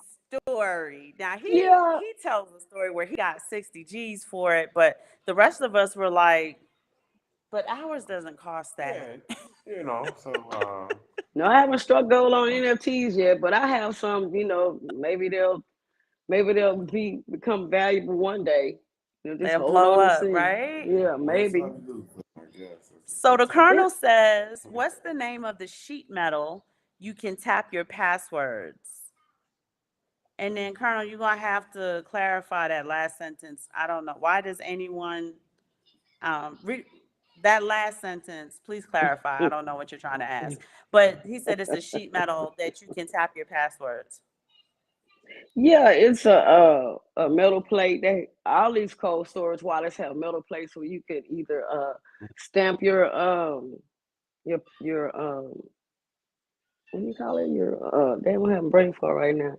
story. Now Yeah. he tells a story where he got 60 G's for it, but the rest of us were like, but ours doesn't cost that. So No, I haven't struck gold on NFTs yet, but I have some. Maybe they'll become valuable one day. Just They'll hold blow on and up, see. right? Yeah, win maybe. some, lose some, I guess. So the It, colonel says, what's the name of the sheet metal you can tap your passwords? And then, Colonel, you're gonna have to clarify that last sentence. I don't know. Why does anyone read that last sentence? Please clarify. I don't know what you're trying to ask. But he said it's a sheet metal that you can tap your passwords. yeah, it's a metal plate. All these cold storage wallets have metal plates where you could either stamp your what do you call it? Your damn, I'm having brain fart right now.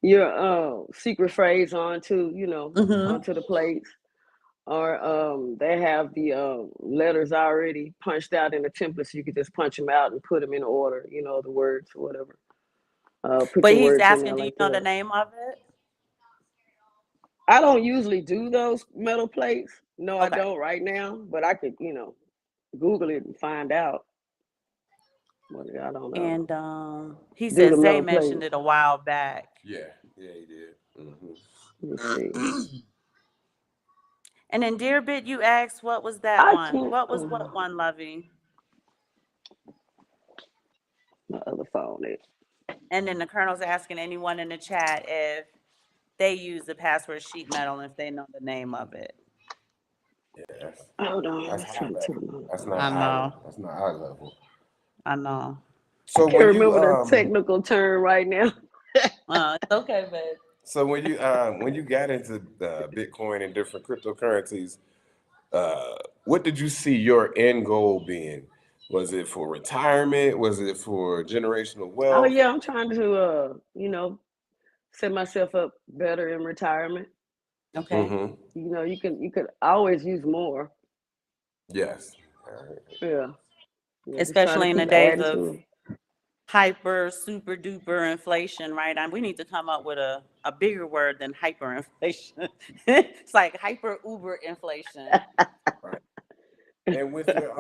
Your secret phrase Mm-hmm. onto the plates, or they have the letters already punched out in the template, so you could just punch them out and put them in order. The words or whatever. Put But your he's words in asking, there do you like know the that. name of it? I don't usually do those metal plates. No, I Okay. don't right now, but I could, Google it and find out. But I don't And he do the says Zay metal mentioned plates. it a while back. Yeah, yeah, he did. Let me see. And then Dearbit, you asked what was that I one? can't. What was what one, Lovey? My other phone. And then the colonel's asking anyone in the chat if they use the password sheet metal and if they know the name of it. Yeah, Hold on. that's Let's high try to turn level. my other That's phone. not I high. know. That's not high level. I know. I So can't when you remember the technical term right now. It's okay, babe. when you got into Bitcoin and different cryptocurrencies, what did you see your end goal being? Was it for retirement? Was it for generational Oh wealth? yeah, I'm trying to set myself up better in retirement. Okay. Mm-hmm. You could always use more. Yes. All right. Yeah. Yeah, just trying to Especially in the keep days adding of to hyper, super duper inflation, right? We need to come up with a bigger word than hyperinflation. It's like hyper uber inflation. Right. And with your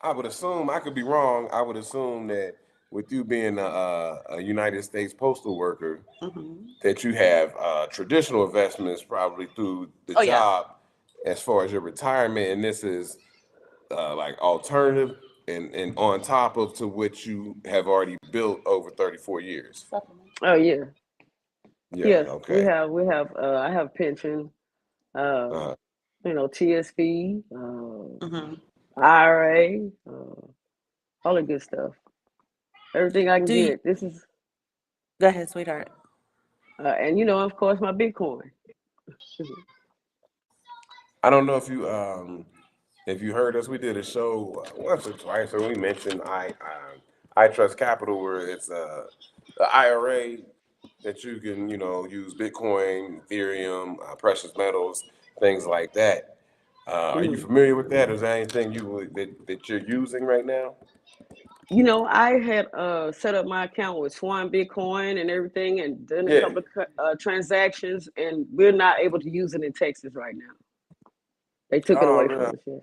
I would assume, I could be wrong. I would assume that with you being a United States postal worker, Hmm. that you have traditional investments probably through the Oh yeah. job as far as your retirement, and this is like alternative and on top of to what you have already built over 34 years. Supplement. Oh yeah. Yeah. Yes, we Okay. have we have I have pension, uh, Uh, TSP, Hmm. IRA, all the good stuff. Everything I can Do you, get. This is, go ahead, sweetheart. and of course, my Bitcoin. I don't know if you heard us. We did a show once or twice, and we mentioned I Trust Capital, where it's the IRA that you can use Bitcoin, Ethereum, precious metals, things like that. Are you Mm. familiar with that? Is there anything that you're using right now? I had set up my account with Swan Bitcoin and everything, and done a Yeah. couple of transactions, and we're not able to use it in Texas right now. They took it Oh away no. from us. Yes.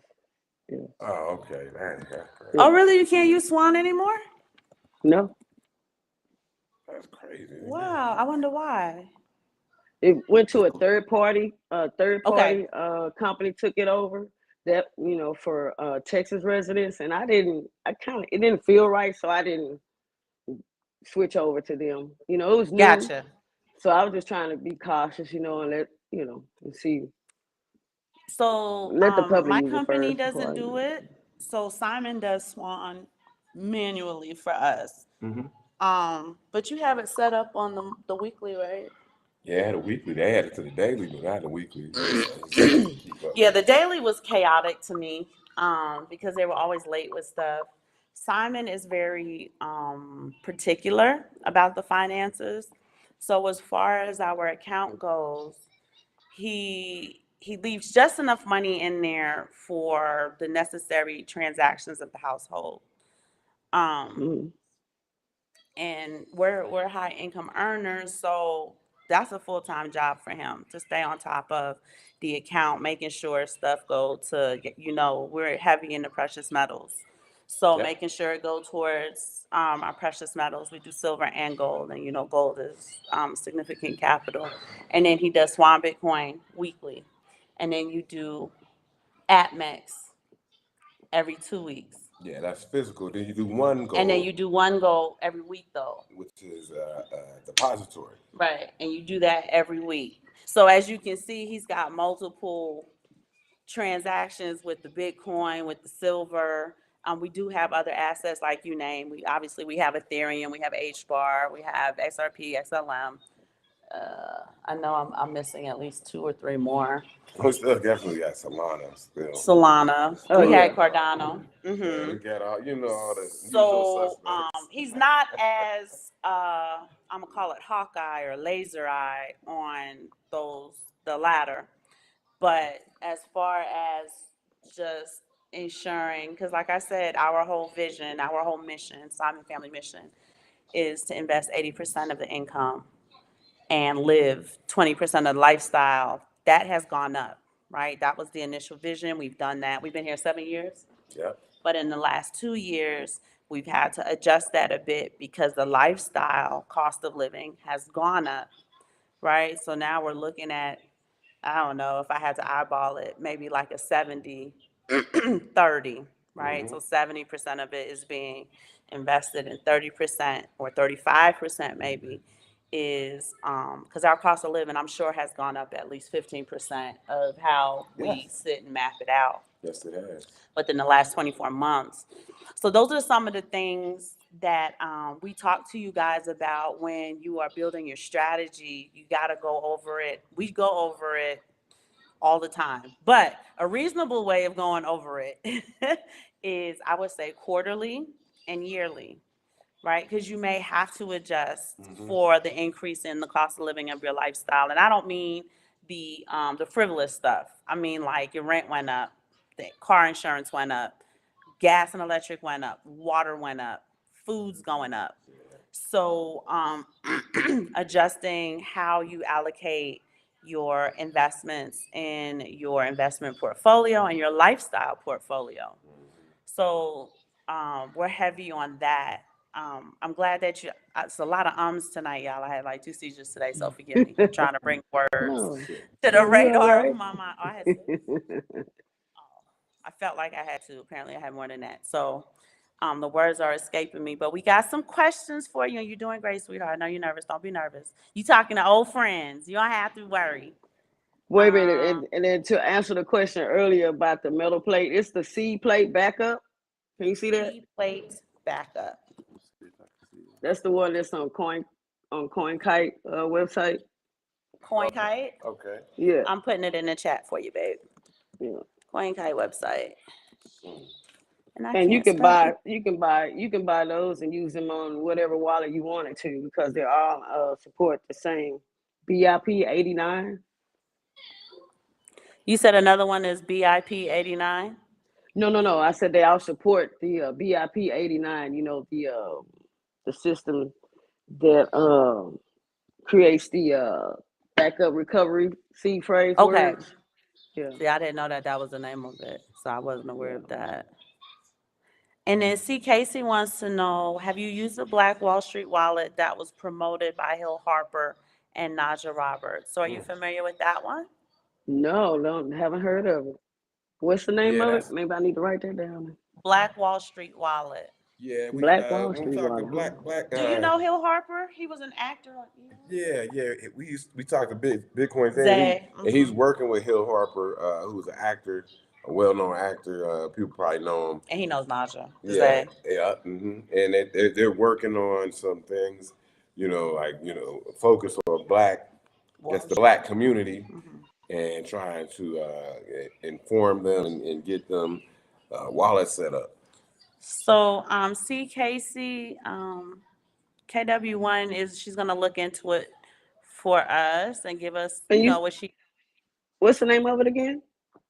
Yeah. Oh, okay. Oh, Yeah. really? You can't use Swan anymore? No, That's crazy. Wow, I wonder why. it went to a third party. Okay, Company took it over. That for Texas residents, and I didn't. It didn't feel right, so I didn't switch over to them. It was new, gotcha. so I was just trying to be cautious. And and see, So, let the public my use it company first before doesn't I do use it. So Simon does Swan manually for us. Hmm. But you have it set up on the weekly, right? Yeah, I had a weekly. They added to the daily, but not the weekly. I just keep up. Yeah, the daily was chaotic to me, because they were always late with stuff. Simon is very particular about the finances. So as far as our account goes, he leaves just enough money in there for the necessary transactions of the household. Um, it. and we're high income earners, so that's a full-time job for him to stay on top of the account, making sure stuff go to, we're heavy in the precious metals, so Yeah. making sure it go towards our precious metals. We do silver and gold, and gold is significant capital. And then he does Swan Bitcoin weekly, and then you do ATMEX every 2 weeks, Yeah, that's physical. Then you do one and then goal, you do one gold every week though. which is depository. Right, and you do that every week. So as you can see, he's got multiple transactions with the Bitcoin, with the silver. We do have other assets like you name. We have Ethereum, we have HBAR, we have XRP, XLM. I know I'm missing at least two or three more. We still definitely got Solana still. Solana, Oh we had yeah. Cardano. Yeah, we got all the usual So suspects. he's not as I'm gonna call it hawkeye or laser eye on the latter. But as far as just ensuring, because like I said, our whole vision, our whole mission, Simon Family Mission, is to invest 80% of the income and live 20% of the lifestyle. That has gone up, right? That was the initial vision. We've done that. We've been here 7 years. Yep. But in the last 2 years, we've had to adjust that a bit because the lifestyle cost of living has gone up, right? So now we're looking at, I don't know if I had to eyeball it, maybe like a 70, 30, right? So 70% of it is being invested, and 30% or 35% maybe is, because our cost of living, I'm sure, has gone up at least 15% of how we Yes. sit and map it out Yes, it has. within the last 24 months. So those are some of the things that we talk to you guys about when you are building your strategy. You got to go over it. We go over it all the time. But a reasonable way of going over it is, I would say, quarterly and yearly, right? Because you may have to adjust for the increase in the cost of living of your lifestyle. And I don't mean the frivolous stuff. I mean, like, your rent went up, the car insurance went up, gas and electric went up, water went up, food's going up. So adjusting how you allocate your investments in your investment portfolio and your lifestyle portfolio. So we're heavy on that. I'm glad that it's a lot of ums tonight, y'all. I had like two seizures today, so forgive me. I'm trying to bring words No, to the no, you all radar of right. my mind. Oh, I had six. I felt like I had to. Apparently, I had more than that. So the words are escaping me. But we got some questions for you, and you're doing great, sweetheart. I know you're nervous. Don't be nervous. You talking to old friends. You don't have to worry. Wait a minute, Um, and then to answer the question earlier about the metal plate, it's the C plate backup. Can you see that? C plate. back up. That's the one that's on CoinKite website. CoinKite. Okay. Yeah, I'm putting it in the chat for you, babe. yeah. CoinKite website. And I And can't spell it. you can buy those and use them on whatever wallet you wanted to because they all support the same BIP 89. You said another one is BIP 89. No. I said they all support the BIP 89. You know the system that creates the backup recovery seed phrase Okay. words. Yeah, See, I didn't know that was the name of it, so I wasn't aware yeah. of that. And then C. Casey wants to know, have you used the Black Wall Street wallet that was promoted by Hill Harper and Naja Roberts? So are you familiar with that one? No, haven't heard of it. What's the name Yeah, of it? that's Maybe I need to write that down. Black Wall Street wallet. yeah. We Black Wall when we Street talk to wallet, huh? black. Do you know Hill Harper? He was an actor on Yeah. We talked to Bitcoin thing, Zay. and he's working with Hill Harper, who's an actor, a well-known actor. People probably know him. And he knows Naja. Yeah, Zay. yeah, and they're working on some things, focus on that's the black community, and trying to inform them and get them wallets set up. So C. Casey, KW1 she's gonna look into it for us and give us, And what she what's the name of it again?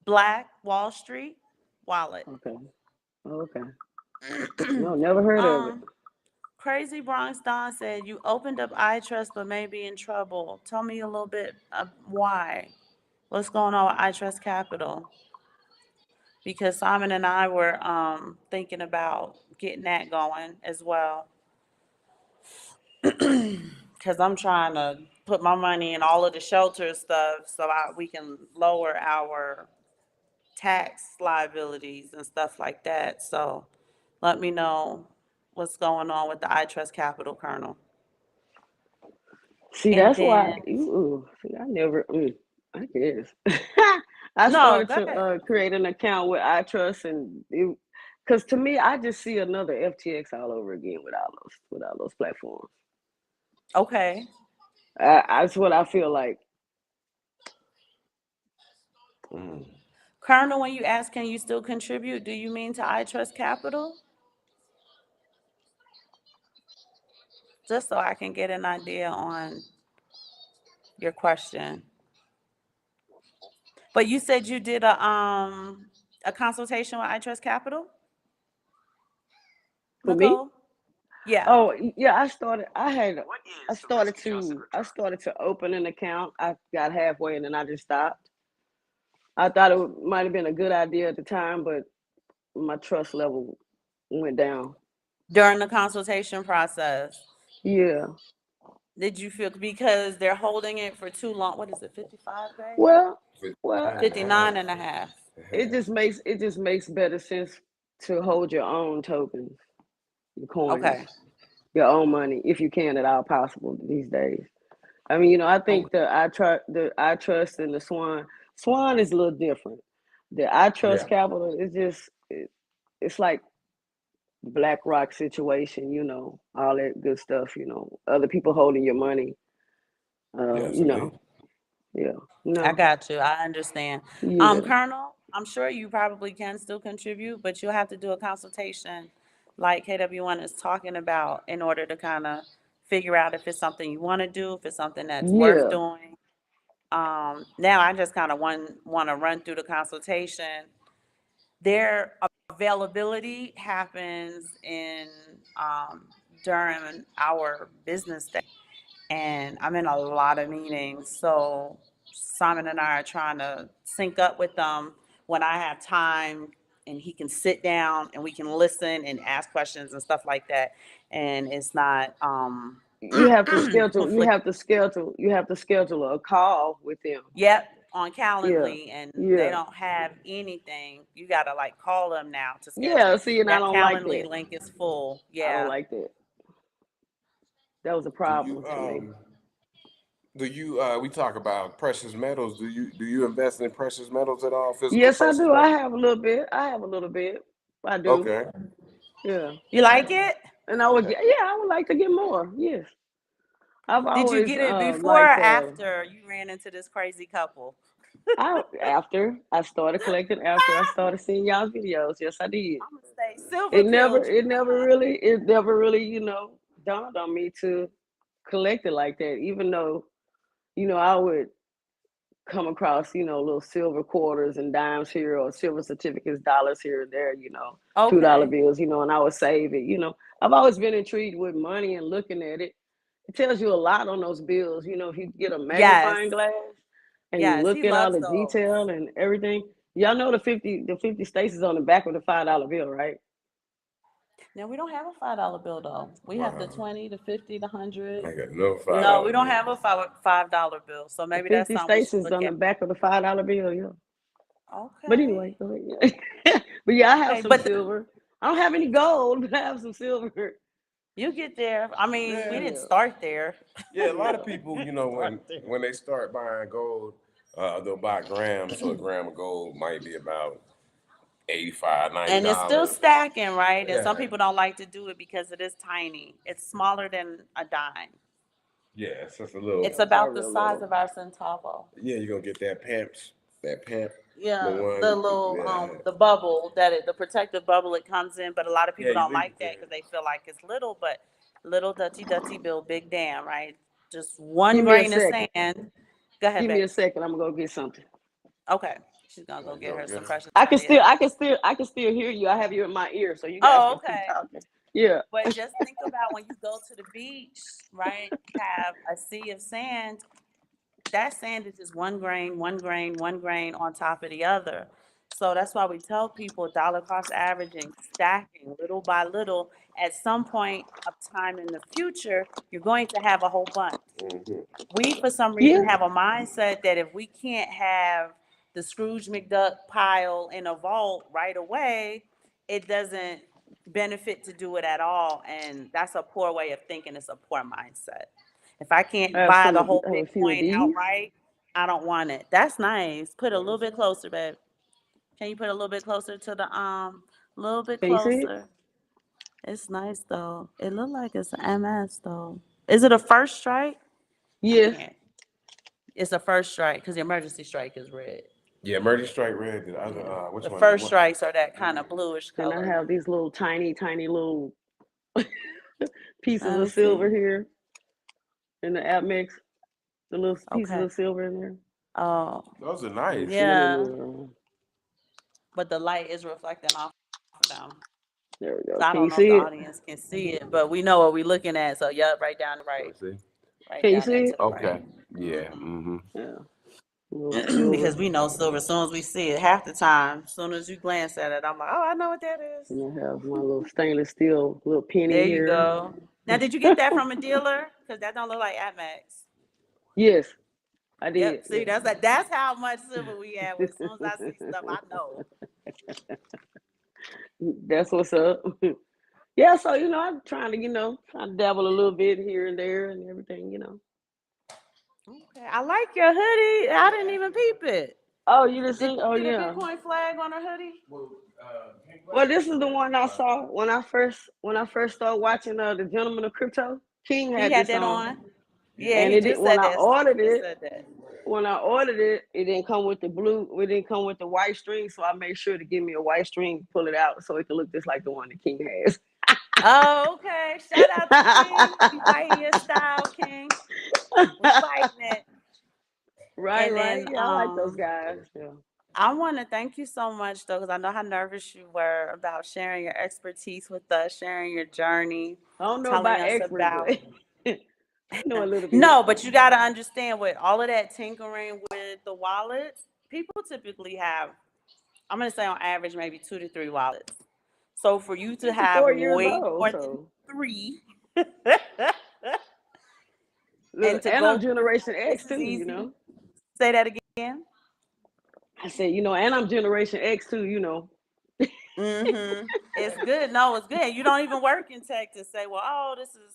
Black Wall Street wallet. Okay. Okay. No, never heard of it. Crazy Bronx Don said you opened up iTrust but may be in trouble. Tell me a little bit of why. What's going on with iTrust Capital? Because Simon and I were thinking about getting that going as well. Because I'm trying to put my money in all of the shelter stuff so we can lower our tax liabilities and stuff like that. So let me know what's going on with the iTrust Capital Colonel. See, And that's why. then, See, I never. I guess I no, started go ahead. to create an account with iTrust, and because to me, I just see another FTX all over again with all those platforms. Okay. That's what I feel like. Colonel, when you ask, can you still contribute? Do you mean to iTrust Capital? Just so I can get an idea on your question. But you said you did a consultation with iTrust Capital? For me? Nicole? Yeah. Oh yeah, I started to open an account. I got halfway and then I just stopped. I thought it might have been a good idea at the time, but my trust level went down. During the consultation process, Yeah. did you feel because they're holding it for too long? What is it, 55 days? Well, 59 and a half. it just makes better sense to hold your own tokens, your coins, Okay. your own money, if you can at all possible these days. I mean, I think the iTrust and the Swan is a little different. The iTrust Capital is just it's like BlackRock situation, all that good stuff, other people holding your money, Yes, indeed. yeah, I no, got you. I understand. yeah, Colonel, I'm sure you probably can still contribute, but you'll have to do a consultation like KW1 is talking about in order to kind of figure out if it's something you want to do, if it's something that's worth yeah, doing. Now I just kind of want to run through the consultation. Their availability happens during our business day, and I'm in a lot of meetings. So Simon and I are trying to sync up with them when I have time, and he can sit down and we can listen and ask questions and stuff like that. And it's not you have to schedule, conflict. you have to schedule a call with them. Yep, on Yeah, Calendly, and they yeah, don't have anything. You gotta like call them now to yeah. schedule. See, and I That don't like Calendly that. link is full. I don't Yeah. like that. That was a Do you problem to me. we talk about precious metals. Do you invest in precious metals at all? Physical Yes, I precious do. I metals? have a little bit. I do. Okay. Yeah. You like it? And I would get, yeah, I would like to get more. Yes. I've Did you always get it before or liked after you ran into this crazy couple? after I started collecting, after I started seeing y'all videos. Yes, I did. I'm gonna say silver pilled you, It never huh? really, it never really, dawned on me to collect it like that. Even though, I would come across, little silver quarters and dimes here or silver certificates, dollars here and there, $2 Okay. bills, and I would save it. I've always been intrigued with money and looking at it. It tells you a lot on those bills. If you get a Yes. magnifying glass and you Yes. look He at all loves the those. detail and everything. Y'all know the 50 states is on the back of the $5 bill, right? Now we don't have a $5 bill though. We have the Wow. 20, the 50, the I 100. got no No, $5 we don't bill. have a $5 bill. So The maybe that's 50 something we states should is look on at. the back of the $5 bill, yeah. But Okay. anyway, go ahead. But yeah, I have Okay. some But silver. I don't have any gold, but I have some silver. you get there. I mean, we Yeah. didn't Yeah, start there. Yeah, a lot of yeah. people, when they start buying gold, they'll buy grams. So a gram of gold might be about 85, 90 And it's still dollars. stacking, right? And some Yeah. people don't like to do it because it is tiny. It's smaller than a dime. Yeah, it's just a Yeah, It's little. about very the size little. of our centavo. Yeah, you're gonna get that pamp, the Yeah, the one. little Yeah, the bubble the protective bubble it comes in, but a lot of yeah, people you don't leave like it that there. because they feel like it's little, but little dutty bill, big damn, right? Just one Give me a grain of second. sand. Go ahead, Give me babe. a second. I'm gonna go get something. Okay, she's gonna There go you get go, her get some her. precious metal. I can still hear you. I have you in my ear, so you guys Oh, can keep okay. talking. Yeah. But just think about when you go to the beach, right? You have a sea of sand. That sand is just one grain, one grain, one grain on top of the other. So that's why we tell people dollar cost averaging, stacking little by little. At some point of time in the future, you're going to have a whole bunch. Hmm. We, for some Yeah. reason, have a mindset that if we can't have the Scrooge McDuck pile in a vault right away, it doesn't benefit to do it at all. And that's a poor way of thinking. It's a poor mindset. If I I can't have buy some the of the, whole I have a few of Bitcoin these. outright, I don't want it. That's nice. Put a Let me little see. bit closer, babe. Can you put a little bit closer to the little bit Can you see it? closer? It's nice though. It look like it's an MS though. Is it a first strike? I Yes. can't. It's a first strike because the emergency strike is red. Yeah, Emerging Strike Red. The other, Yeah. which The one? first What? strikes are that kind of bluish Then I color. have these little tiny little pieces Let of me see. silver here in the app mix. The little pieces Okay. of silver in there. Oh, Those are nice. And then a yeah. little. But the light is reflecting off of them. There we go. So I Can you don't know if see the it? audience can see it, but we know what we're looking at. So, yep, right down the right. Let's see. Right Can you down there see to it? the Okay. right. Yeah. Mm-hmm. Yeah. A little Because silver. we know silver. As soon as we see it, half the time, as soon as you glance at it, I'm like, oh, I know what that is. And I have my little stainless steel little penny There you here. go. Now, did you get that from a dealer? Because that don't look like Atmax. Yes, I did. Yep. See, Yes. that's how much silver we have. As soon as I see stuff, I know. That's what's up. Yeah, so I'm trying to, trying to dabble a little bit here and there and everything. Okay. I like your hoodie. I didn't even peep it. Oh, you didn't Did see? you Oh, see the yeah. Bitcoin flag on her hoodie? Well, Well, this is the one I saw when I first started watching the Gentleman of Crypto. King He had had this that on, on. Yeah, and he it did, just said that. Somebody just said that. when I ordered it, it didn't come with the blue. It didn't come with the white string, so I made sure to give me a white string, pull it out, so it could look just like the one that King has. Oh, okay. Shout out to King. We fighting your style, King. We fighting it. Right, And right. then Yeah, I like those guys. Yeah. I want to thank you so much though, because I know how nervous you were about sharing your expertise with us, sharing your journey, I don't know telling about us expert, about. but I know a little bit. No, but you got to understand with all of that tinkering with the wallets, people typically have, I'm going to say on average, maybe 2 to 3 wallets. So for you to have 54 years way old, more than so three and look, to and I'm go Generation this X is too. easy. Say that again. I said, and I'm Generation X too. It's good. No, it's good. You don't even work in tech to say, well, oh, this is,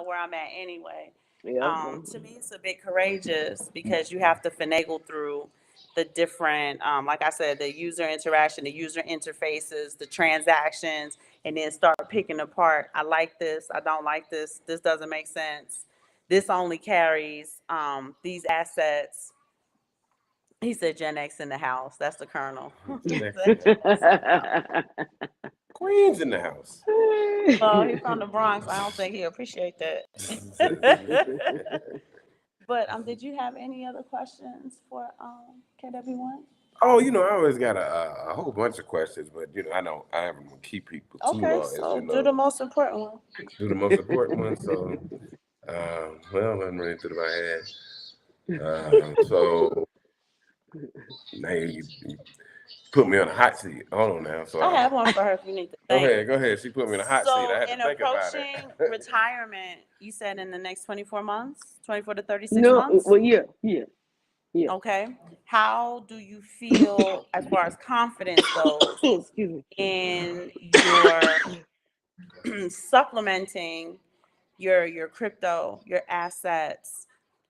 where I'm at anyway. Yeah. To me, it's a bit courageous because you have to finagle through the different, like I said, the user interaction, the user interfaces, the transactions. and then start picking apart. I like this. I don't like this. This doesn't make sense. This only carries these assets. He said Gen X in the house. That's the Colonel. Gen X in Gen the X in the house. Queens in the house. Well, he's from the Bronx. I don't think he'll appreciate that. But did you have any other questions for KW1? Oh, I always got a whole bunch of questions, but I don't want to keep people too Okay, long. so As do the most important one. do the most important one. So, well, I'm running through my head. So now you put me on a hot seat. Hold on now. So I have one for her if you need to go think. ahead. She put me in a hot seat. So I had to in think about approaching it. retirement, you said in the next 24 months, 24 to 36 No, months? well, yeah. Okay. How do you feel as far as confidence goes Excuse me. in your supplementing your crypto, your assets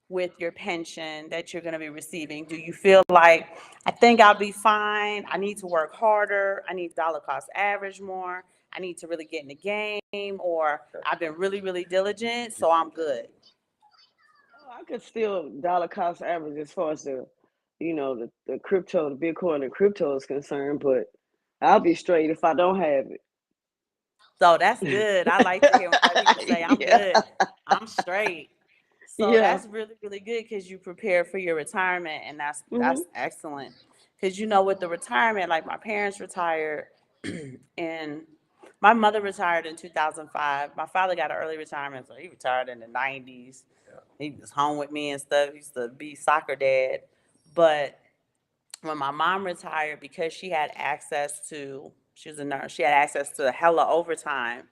with your pension that you're going to be receiving? Do you feel like, I think I'll be fine, I need to work harder, I need dollar cost average more, I need to really get in the game, or I've been really, really diligent, so I'm good? I could still dollar cost average as far as the crypto, the Bitcoin and crypto is concerned, but I'll be straight if I don't have it. So that's good. I like to hear when black people say, I'm Yeah. good, I'm straight. So Yeah. that's really, really good because you prepare for your retirement, and that's Mhm. excellent. Because with the retirement, like my parents retired, and my mother retired in 2005. My father got an early retirement, so he retired in the 90s. He was home with me and stuff. He used to be soccer dad. But when my mom retired, because she was a nurse, she had access to hella overtime.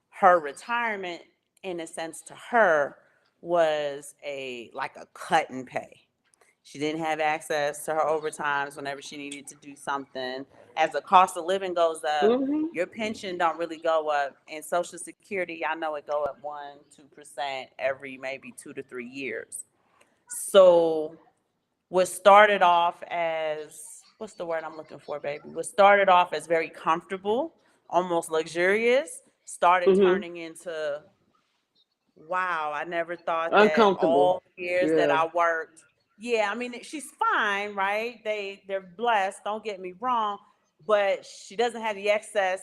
Her retirement, in a sense, to her was like a cut and pay. She didn't have access to her overtimes whenever she needed to do something. As the cost of living goes up, Mhm. your pension don't really go up, and Social Security, I know it go up 1-2% every maybe 2 to 3 years. So what started off as, what's the word I'm looking for, baby? What started off as very comfortable, almost luxurious, started Mhm. turning into, wow, I never thought that Uncomfortable. all the years that Yeah. I worked. Yeah, I mean, she's fine, right? They're blessed, don't get me wrong, but she doesn't have the excess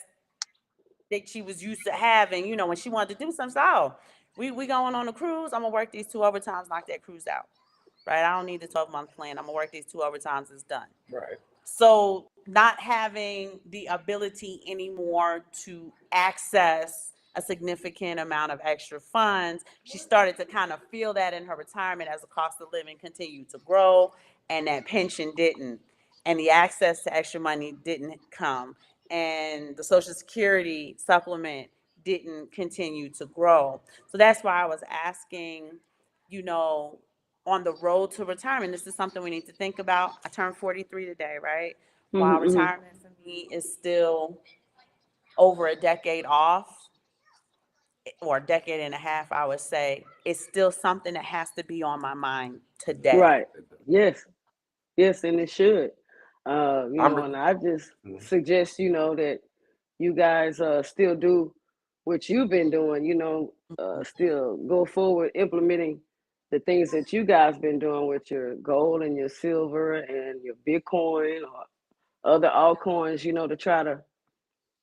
that she was used to having. When she wanted to do something, so, oh, we going on a cruise, I'm gonna work these 2 overtimes, knock that cruise out. Right? I don't need the 12-month plan. I'm gonna work these 2 overtimes, it's done. Right. So not having the ability anymore to access a significant amount of extra funds, she started to kind of feel that in her retirement as the cost of living continued to grow, and that pension didn't, and the access to extra money didn't come, and the Social Security supplement didn't continue to grow. So that's why I was asking, you know, on the road to retirement, this is something we need to think about. I turned 43 today, right? While Mhm. Mhm. retirement for me is still over a decade off, or a decade and a half, I would say, it's still something that has to be on my mind today. Right. Yes. Yes, and it should. I'm. And I just suggest, that you guys still do what you've been doing, still go forward implementing the things that you guys been doing with your gold and your silver and your Bitcoin or other altcoins, to try to,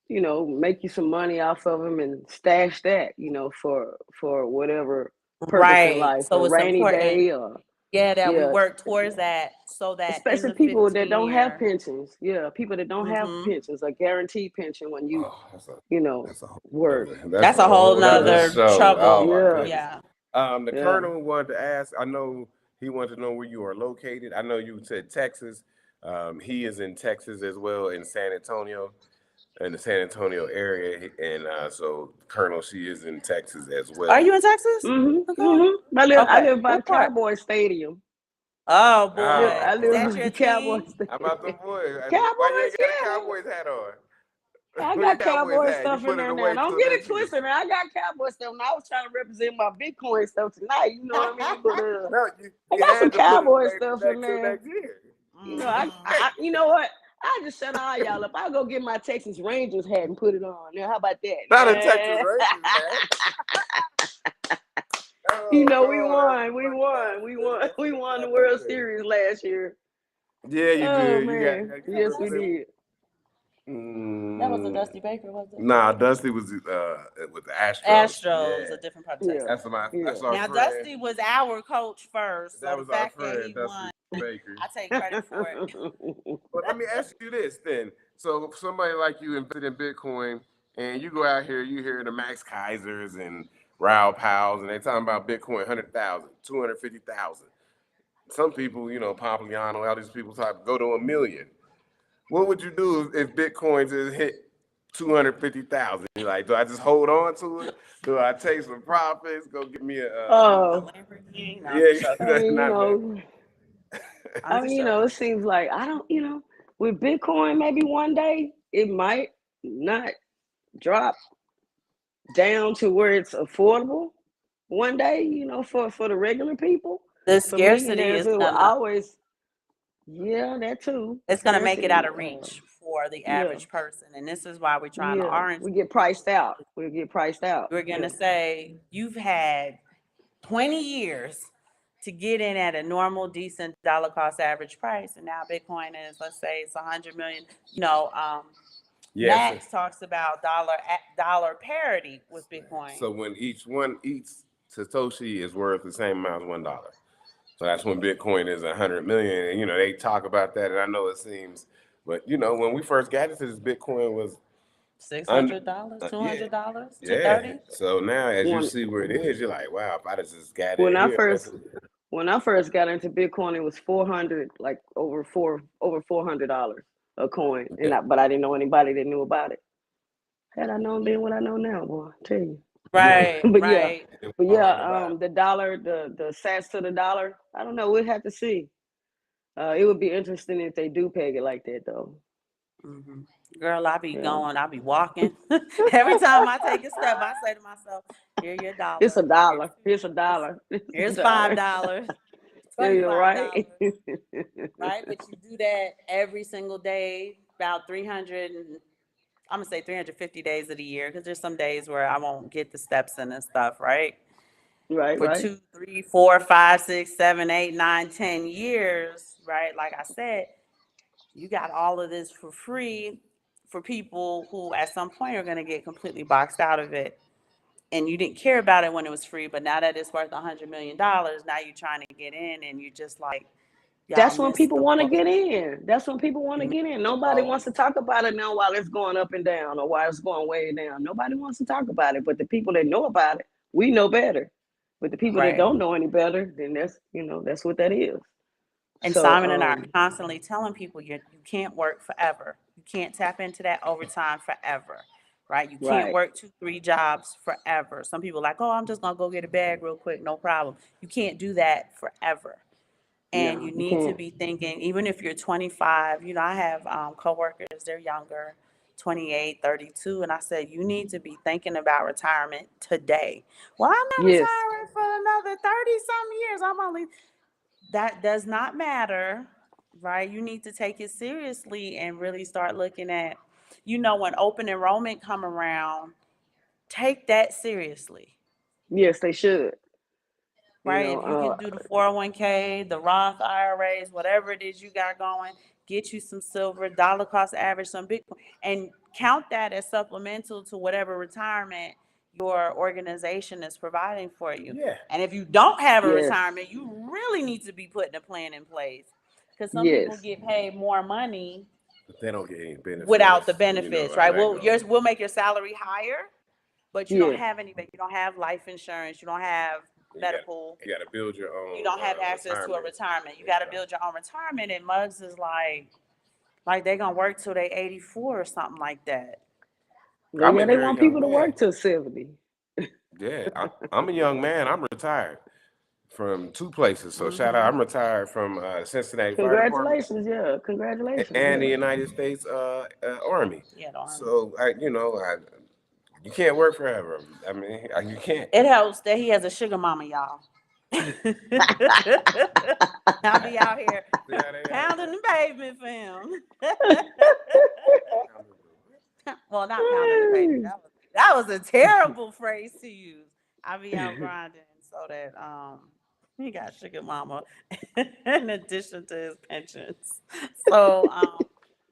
make you some money off of them and stash that, for whatever purpose in Right. life, a So it's rainy important, day or yeah, that we yeah, work towards that, so that in especially the people that 15 don't have year, pensions. Yeah, people that don't have mm-hmm. pensions, a guaranteed pension when you, Oh, you know, that's a whole work. other. That's That's a a whole whole other Yeah, nother show. Oh trouble. my yeah, goodness. Yeah. The yeah. Colonel wanted to ask. I know he wanted to know where you are located. I know you said Texas. He is in Texas as well, in San Antonio, in the San Antonio area, and so Colonel, she is in Texas as Are well. you in Texas? Mhm, Okay. mhm. I Okay. live by the What part? Cowboy Stadium. Oh Oh, boy. I Is live that by your the Cowboy team? how Stadium. about them boys? Why you Cowboys, ain't got a yeah. Cowboys hat on? I Where your got Cowboys Cowboy hat? You stuff in put it there now. away Don't till get it next year. twisted, man. I got Cowboy stuff. And I was trying to represent my Bitcoin stuff tonight. You know what I mean? But No, I you got some had to put it Cowboy away stuff in till there. next year. I you know what? I just shut all y'all up. I'll go get my Texas Rangers hat and put it on. Now, how about that? Not a Texas Rangers hat. You know, Oh, we Lord, won. We that's won. We won. We won the World Series last year. Yeah, you Oh did. You got. man. Yes, we did. That was a Dusty Baker, was it? Nah, Dusty was with the Astros. Astros, Yeah. a different part of Yeah. Texas. That's Yeah. our Now, friend. Dusty was our coach first, so That the was our fact that friend, he Dusty won, Baker. I take credit for it. But let me ask you this then. So if somebody like you invested in Bitcoin and you go out here, you hear the Max Kaisers and Raoul Powell's and they talking about Bitcoin 100,000, 250,000. Some people, you know, Pompliano, all these people go to 1,000,000. What would you do if Bitcoin just hit 250,000? You like, do I just hold on to it? Do I take some profits? Go get me a Oh, Lamborghini, no, yeah, I that's mean, you not bad. know, I'm just you know, it seems like I don't, you know, with Bitcoin, maybe one day it might not drop down to where it's affordable. One day, you know, for the regular people, the for scarcity millionaires, is it will gonna always, yeah, that too. it's gonna make it Scarcity, out of reach for the yeah, average person, and this is why we're trying to yeah, orange we get priced out. We get priced out. we're Yeah, gonna say you've had 20 years to get in at a normal, decent dollar cost average price, and now Bitcoin is, let's say, it's 100 million. You know, Yes. Max talks about dollar parity with Bitcoin. So when each Satoshi is worth the same amount as $1. So that's when Bitcoin is 100 million. And, you know, they talk about that. And I know it seems, but, you know, when we first got into this, Bitcoin was $600, yeah, $200, yeah. $230. So now as you one see where it is, you're like, wow, if I just got when in I here. first when I first got into Bitcoin, it was 400, like over $400 a coin, and Yeah. but I didn't know anybody that knew about it. Had I known then what I know now, boy, I tell you. Right, But yeah, right. but Hard to buy. yeah, the dollar, the sats to the dollar. I don't know. We'll have to see. It would be interesting if they do peg it like that, though. hmm Girl, I be Yeah, going, I be walking. Every time I take a step, I say to myself, here your it's dollar. a dollar. It's a dollar. It's a Here's dollar. $5, Yeah, you're $25, right. right? But you do that every single day, about 300, and I'm gonna say 350 days of the year, because there's some days where I won't get the steps in and stuff, right? Right, For right. 2, 3, 4, 5, 6, 7, 8, 9, 10 years, right? Like I said, you got all of this for free for people who at some point are going to get completely boxed out of it. And you didn't care about it when it was free, but now that it's worth $100 million, now you're trying to get in and you're just like, y'all That's when missed people the want to boat. get in. That's when people want to You missed get in. the Nobody boat. wants to talk about it now while it's going up and down or while it's going way down. Nobody wants to talk about it. But the people that know about it, we know better. But the people that Right. don't know any better, then that's, you know, that's what that is. And So Simon and I are constantly telling people you can't work forever. You can't tap into that overtime forever, right? You can't right. work 2, 3 jobs forever. Some people are like, oh, I'm just gonna go get a bag real quick, no problem. You can't do that forever. And No, you you need to can't. be thinking, even if you're 25, you know, I have coworkers, they're younger, 28, 32, and I said, you need to be thinking about retirement today. Well, I'm not Yes. retiring for another 30 some years. I'm only, that does not matter, right? You need to take it seriously and really start looking at, you know, when open enrollment come around, take that seriously, Yes, they should. You right? know, If you can do the 401k, the Roth IRAs, whatever it is you got going, get you some silver, dollar cost average, some Bitcoin, and count that as supplemental to whatever retirement your organization is providing for you. Yeah. And if you don't have a yes, retirement, you really need to be putting a plan in place, because some people yes, get paid more money But they don't get any without the benefits. You know benefits, how right? that Well, goes. we'll make your salary higher, but you don't yes. have any, you don't have life insurance, you don't have You got medical, you got to build your you own don't have access to a retirement. retirement. You got to build your own retirement. And Muggs is like they gonna work till they 84 or something like that. I'm Yeah, a they very want young people to man. work till 70. Yeah, I'm a young man. I'm retired from 2 places. So shout out. Mm-hmm. I'm retired from Cincinnati Fire Department Congratulations, yeah. Congratulations, and the yeah. United States Army. Yeah, the Army. So you can't work forever. I mean, you can't. It helps that he has a sugar mama, y'all. I'll be out here See how they pounding the pavement for him. are? Well, not pounding the pavement. That was a terrible phrase to use. I'll be out grinding so that he got sugar mama in addition to his pensions. So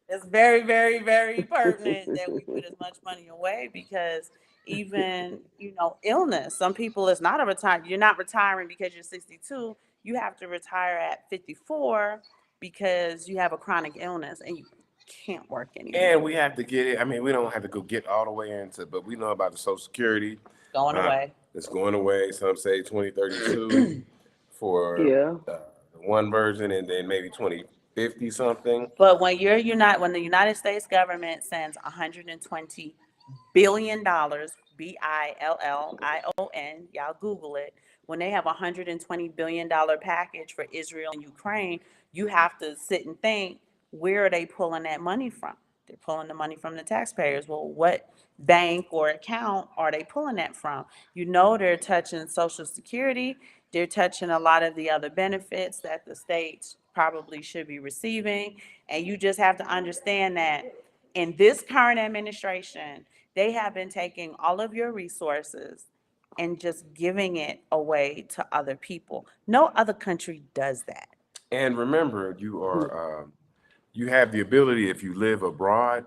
it's very, very, very pertinent that we put as much money away because even, illness, some people it's not a retire. You're not retiring because you're 62. You have to retire at 54 because you have a chronic illness and you can't work anymore. And we have to get it. I mean, we don't have to go get all the way into, but we know about the Social Security. Going away. It's going away. Some say 2032 for Yeah. one version, and then maybe 2050 something. But when when the United States government sends $120 billion, BILLION, y'all Google it. When they have $120 billion package for Israel and Ukraine, you have to sit and think, where are they pulling that money from? They're pulling the money from the taxpayers. Well, what bank or account are they pulling that from? They're touching Social Security. They're touching a lot of the other benefits that the states probably should be receiving. And you just have to understand that in this current administration, they have been taking all of your resources and just giving it away to other people. No other country does that. And remember, you have the ability if you live abroad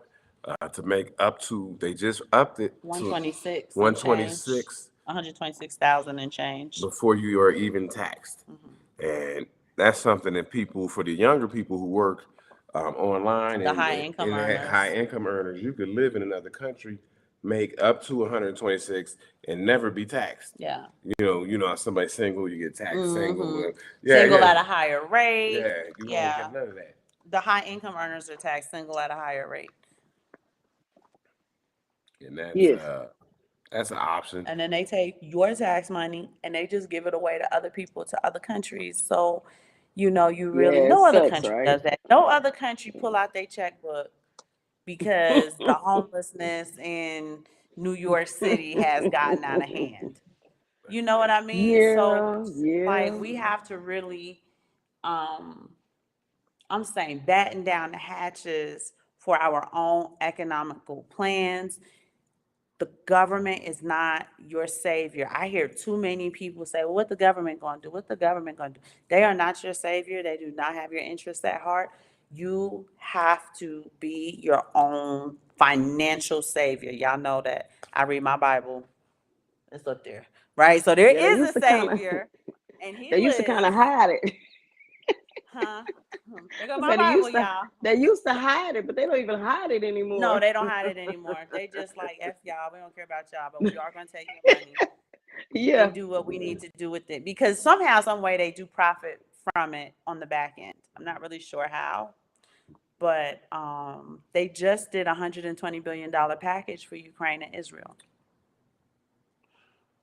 to make up to. They just upped it to 126. 126. 126,000 and change. Before you are even taxed. And that's something that for the younger people who work online The high income earners. high income earners, you could live in another country, make up to 126 and never be taxed. Yeah. Somebody single, you get taxed single. Single at a higher rate. Yeah, you won't get none of that. The high income earners are taxed single at a higher rate. And Yes. that's an option. And then they take your tax money and they just give it away to other people, to other countries. So, no other sucks, country right? does that. No other country pull out their checkbook because the homelessness in New York City has gotten out of hand. You know what I mean? Yeah, So, yeah. we have to really, I'm saying, batten down the hatches for our own economical plans. The government is not your savior. I hear too many people say, well, what the government going to do? What the government going to do? They are not your savior. They do not have your interests at heart. You have to be your own financial savior. Y'all know that. I read my Bible. It's up there, right? So there Yeah, they is used a to kinda- savior, and he They used to kind of lives. hide it. Huh? There go I my said Bible, y'all. they used to hide it, but they don't even hide it anymore. No, they don't hide it anymore. They just like, F y'all, we don't care about y'all, but we are going to take your money Yeah. and do what we need to do with it. Because somehow, some way, they do profit from it on the back end. I'm not really sure how, but they just did a $120 billion package for Ukraine and Israel.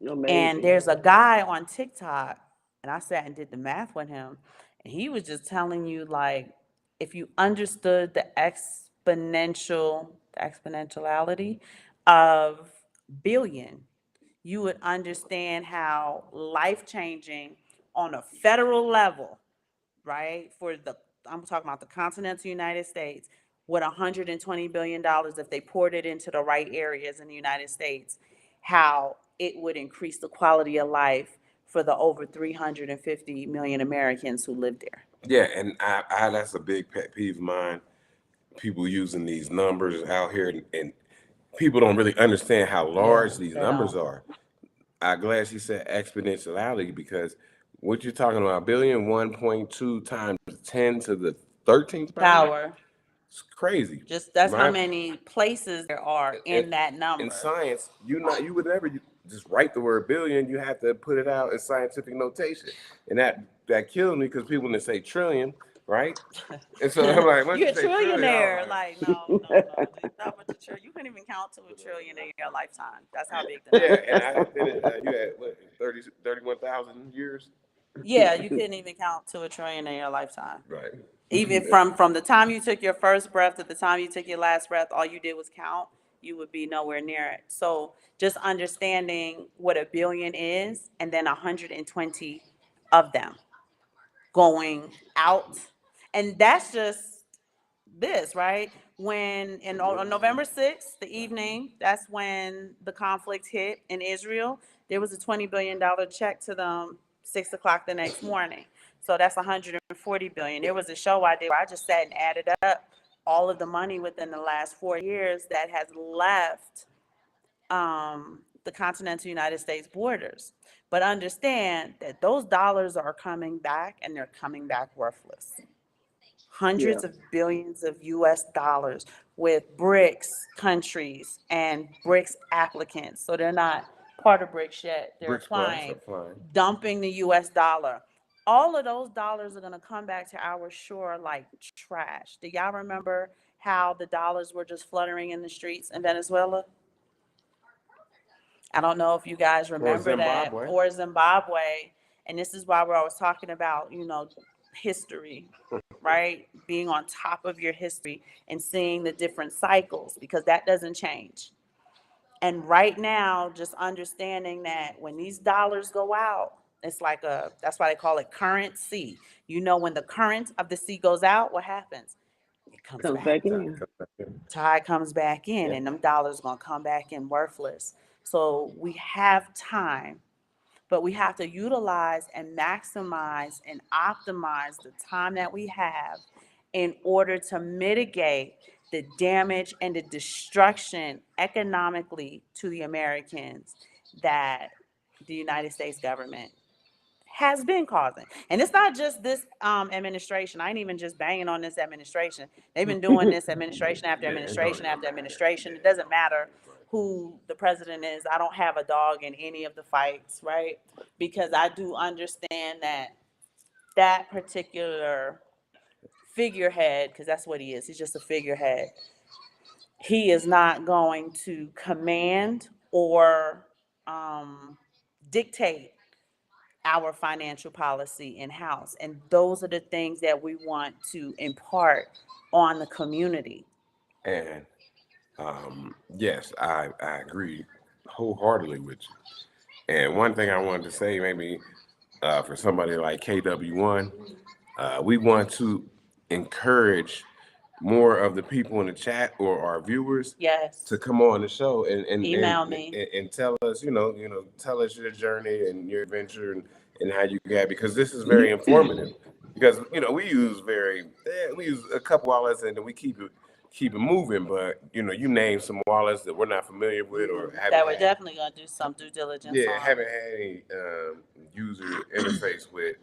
Amazing. And there's a guy on TikTok, and I sat and did the math with him, and he was just telling you, like, if you understood the exponentiality of billion, you would understand how life-changing on a federal level, right? I'm talking about the continental United States, with $120 billion, if they poured it into the right areas in the United States, how it would increase the quality of life for the over 350 million Americans who live there. Yeah, and I that's a big pet peeve of mine. People using these numbers out here, and people don't really understand how large these they numbers don't. are. I'm glad she said exponentiality, because what you're talking about, billion, 1.2 times 10 to the 13th Power. It's crazy. Just that's how Right? many places there are in that number. In science, you would never just write the word billion. You have to put it out in scientific notation, and that kills me because people when they say trillion, right? And so I'm like, once You're a you say trillion, trillionaire. I'm Like, no. Stop with the trillion. You couldn't even count to a trillion in your lifetime. That's how big the number yeah, and I had been you had what 31,000 years. Yeah, you couldn't even count to a trillion in your lifetime. Right. Even from the time you took your first breath to the time you took your last breath, all you did was count, you would be nowhere near it. So just understanding what a billion is, and then 120 of them going out. And that's just this, right? When on November 6th, the evening, that's when the conflict hit in Israel. There was a $20 billion check to them 6 o'clock the next morning. So that's 140 billion. There was a show I did where I just sat and added up all of the money within the last 4 years that has left the continental United States borders. But understand that those dollars are coming back, and they're coming back worthless. Hundreds Yeah. of billions of US dollars with BRICS countries and BRICS applicants. So they're not part of BRICS yet. They're Bricks plus applying, applying. dumping the US dollar. All of those dollars are going to come back to our shore like trash. Do y'all remember how the dollars were just fluttering in the streets in Venezuela? I don't know if you guys remember that. Zimbabwe. Or Zimbabwe. And this is why we're always talking about, history, right? Being on top of your history and seeing the different cycles, because that doesn't change. And right now, just understanding that when these dollars go out, it's like that's why they call it currency. When the current of the sea goes out, what happens? It comes Comes back. back in. Tide comes back in, Yeah. and them dollars gonna come back in worthless. So we have time, but we have to utilize and maximize and optimize the time that we have in order to mitigate the damage and the destruction economically to the Americans that the United States government has been causing. And it's not just this administration. I ain't even just banging on this administration. They've been doing this administration after administration after administration. It doesn't matter who the president is. I don't have a dog in any of the fights, right? Because I do understand that particular figurehead, because that's what he is. He's just a figurehead. He is not going to command or dictate our financial policy in-house. And those are the things that we want to impart on the community. And yes, I agree wholeheartedly with you. And one thing I wanted to say, maybe for somebody like KW1, we want to encourage more of the people in the chat or our viewers Yes. to come on the show and Email me. and tell us, tell us your journey and your adventure and how you got, because this is very informative. Because we use a couple wallets and then we keep it moving, but you name some wallets that we're not familiar with or haven't That we're had, definitely going to do some due diligence on. haven't had any user interface with.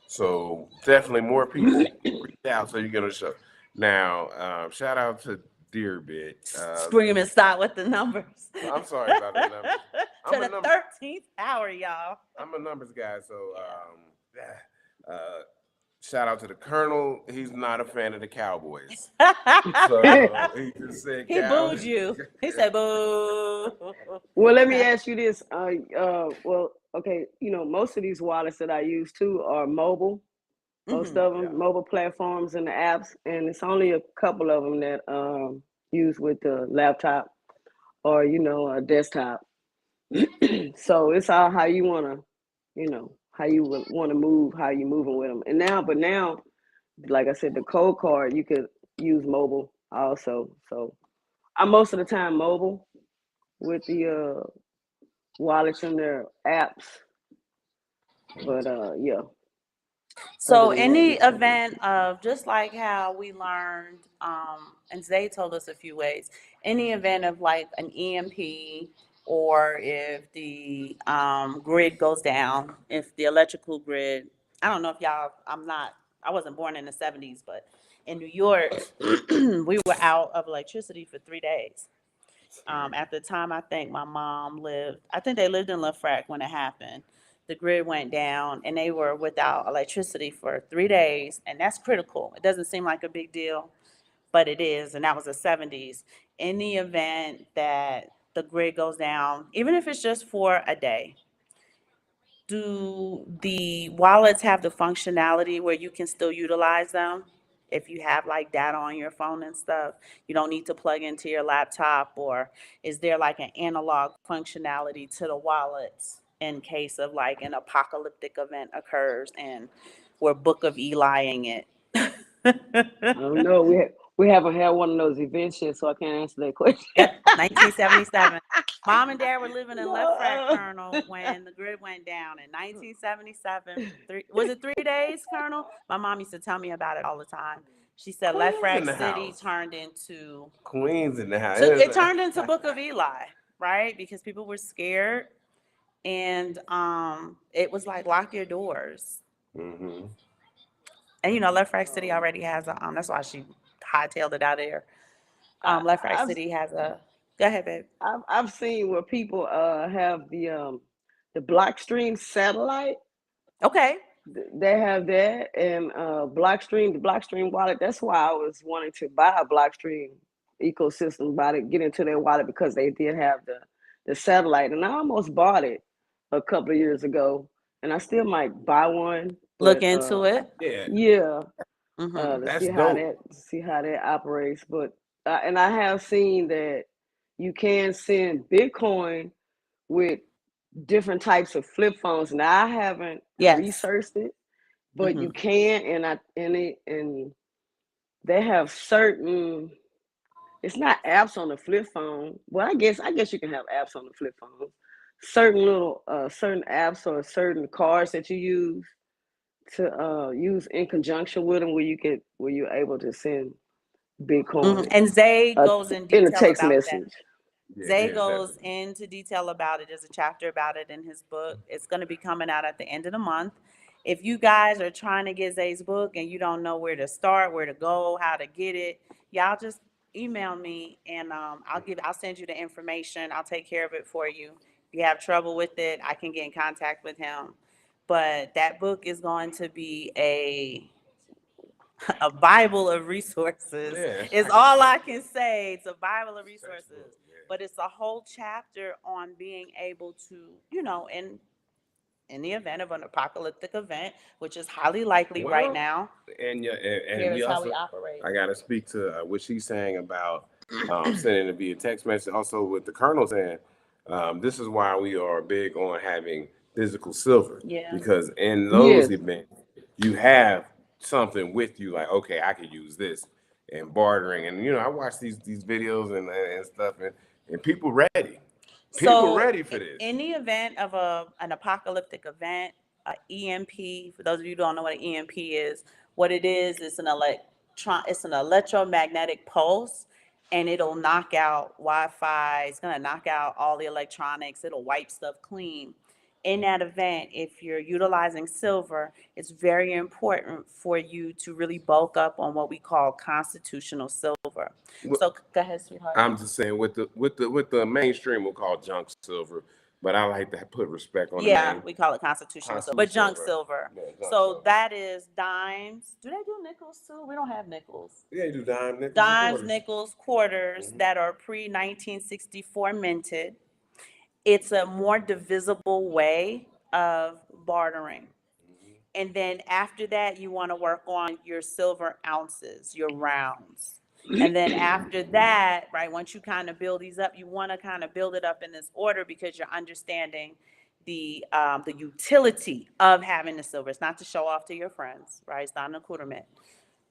So definitely more people reach out so you get on the show. Now, shout out to Dearbit. Scream and stop with the numbers. I'm sorry about the numbers. To the 13th hour, y'all. I'm a numbers guy, so shout out to the Colonel. He's not a fan of the Cowboys. So he just said He booed you. He said boo. Well, let me ask you this. Well, okay, most of these wallets that I use too are mobile. Most of them, mobile platforms and the apps, and it's only a couple of them that use with the laptop or a desktop. So it's all how you want to, how you want to move, how you moving with them. And now, like I said, the code card you could use mobile also. So I'm most of the time mobile with the wallets and their apps. But yeah. So any event of, just like how we learned, and Zay told us a few ways, any event of like an EMP, or if the grid goes down, if the electrical grid, I don't know if y'all, I wasn't born in the 70s, but in New York, we were out of electricity for 3 days. At the time, I think they lived in LaFrac when it happened. The grid went down and they were without electricity for 3 days, and that's critical. It doesn't seem like a big deal, but it is, and that was the 70s. In the event that the grid goes down, even if it's just for a day, do the wallets have the functionality where you can still utilize them? If you have like data on your phone and stuff, you don't need to plug into your laptop, or is there like an analog functionality to the wallets? in case of like an apocalyptic event occurs, and we're Book of Eliing it. I don't know. We haven't had one of those events yet, so I can't answer that question. Yep, 1977. Mom and Dad were living in left frac, No, Colonel, when the grid went down in 1977. Was it 3 days, Colonel? My mom used to tell me about it all the time. She said left Queens in frac the City house. turned into Queens in the house. it turned into Book of Eli, right? Because people were scared, and it was like lock your doors. Mm-hmm. And left frac City already has a that's why she hightailed it out of there. I, Left frac I've City has a. Go ahead, babe. I've seen where people have the Blockstream satellite. Okay. They have that, and Blockstream, the Blockstream wallet. That's why I was wanting to buy a Blockstream ecosystem, get into their wallet, because they did have the satellite, and I almost bought it a couple of years ago, and I still might buy one, Look but into it. Yeah, yeah, Mm-hmm. to that's dope. see how that operates. But and I have seen that you can send Bitcoin with different types of flip phones. Now I haven't Yes. researched it, but Mm-hmm. you can, and they have certain. It's not apps on the flip phone. Well, I guess you can have apps on the flip phone. Certain apps or certain cards that you use to use in conjunction with them, where you're able to send Mm-hmm. Bitcoin And Zay goes in in a detail text about that. message. Yeah, Zay yeah, goes definitely. into detail about it. There's a chapter about it in his book. It's going to be coming out at the end of the month. If you guys are trying to get Zay's book and you don't know where to start, where to go, how to get it, y'all just email me, and I'll send you the information. I'll take care of it for you. If you have trouble with it, I can get in contact with him. But that book is going to be a Bible of resources Yeah, it's is like all a I can say. It's a Bible of resources, textbook. Yeah. but it's a whole chapter on being able to, in the event of an apocalyptic event, which is highly likely right Well, now, and yeah, and here we is how we also, operate. I got to speak to what she's saying about sending it via text message. Also, with the Colonel saying, this is why we are big on having physical silver, Yeah. because in those Yes. events, you have something with you, like, okay, I could use this, and bartering. And I watch these videos and stuff, and people ready. People So, ready for this. in the event of an apocalyptic event, EMP, for those of you who don't know what an EMP is, what it is it's an electromagnetic pulse, and it'll knock out Wi-Fi. It's gonna knock out all the electronics. It'll wipe stuff clean. In that event, if you're utilizing silver, it's very important for you to really bulk up on what we call constitutional silver. Wh- So go ahead, sweetheart. I'm just saying, with the mainstream, we'll call junk silver, but I like to put respect on the Yeah, name. we call it constitutional silver, Consul but junk silver. silver. Yeah, junk So silver. that is dimes. Do they do nickels too? We don't have nickels. Yeah, you do dime, nickels, and Dimes, quarters. nickels, quarters Mhm. that are pre 1964 minted. It's a more divisible way of bartering. Mhm. And then after that, you want to work on your silver ounces, your rounds. And then after that, right, once you kind of build these up, you want to kind of build it up in this order, because you're understanding the utility of having the silver. It's not to show off to your friends, right? It's not an accoutrement.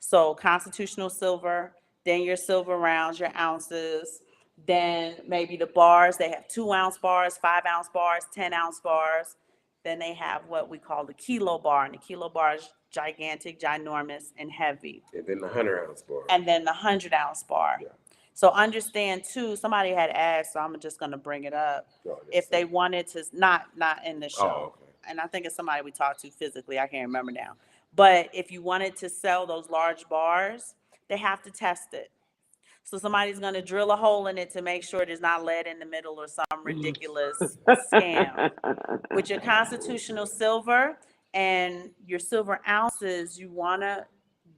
So constitutional silver, then your silver rounds, your ounces, then maybe the bars. They have 2 ounce bars, 5 ounce bars, 10 ounce bars. Then they have what we call the kilo bar, and the kilo bar is gigantic, ginormous, and heavy. And then the 100 ounce bar. And then the 100 ounce bar. Yeah. So understand too, somebody had asked, so I'm just gonna bring it up. Oh, If they wanted to, not in the show. Oh, okay. And I think it's somebody we talked to physically, I can't remember now. But if you wanted to sell those large bars, they have to test it. So somebody's gonna drill a hole in it to make sure there's not lead in the middle or some ridiculous scam. With your constitutional silver and your silver ounces, you want to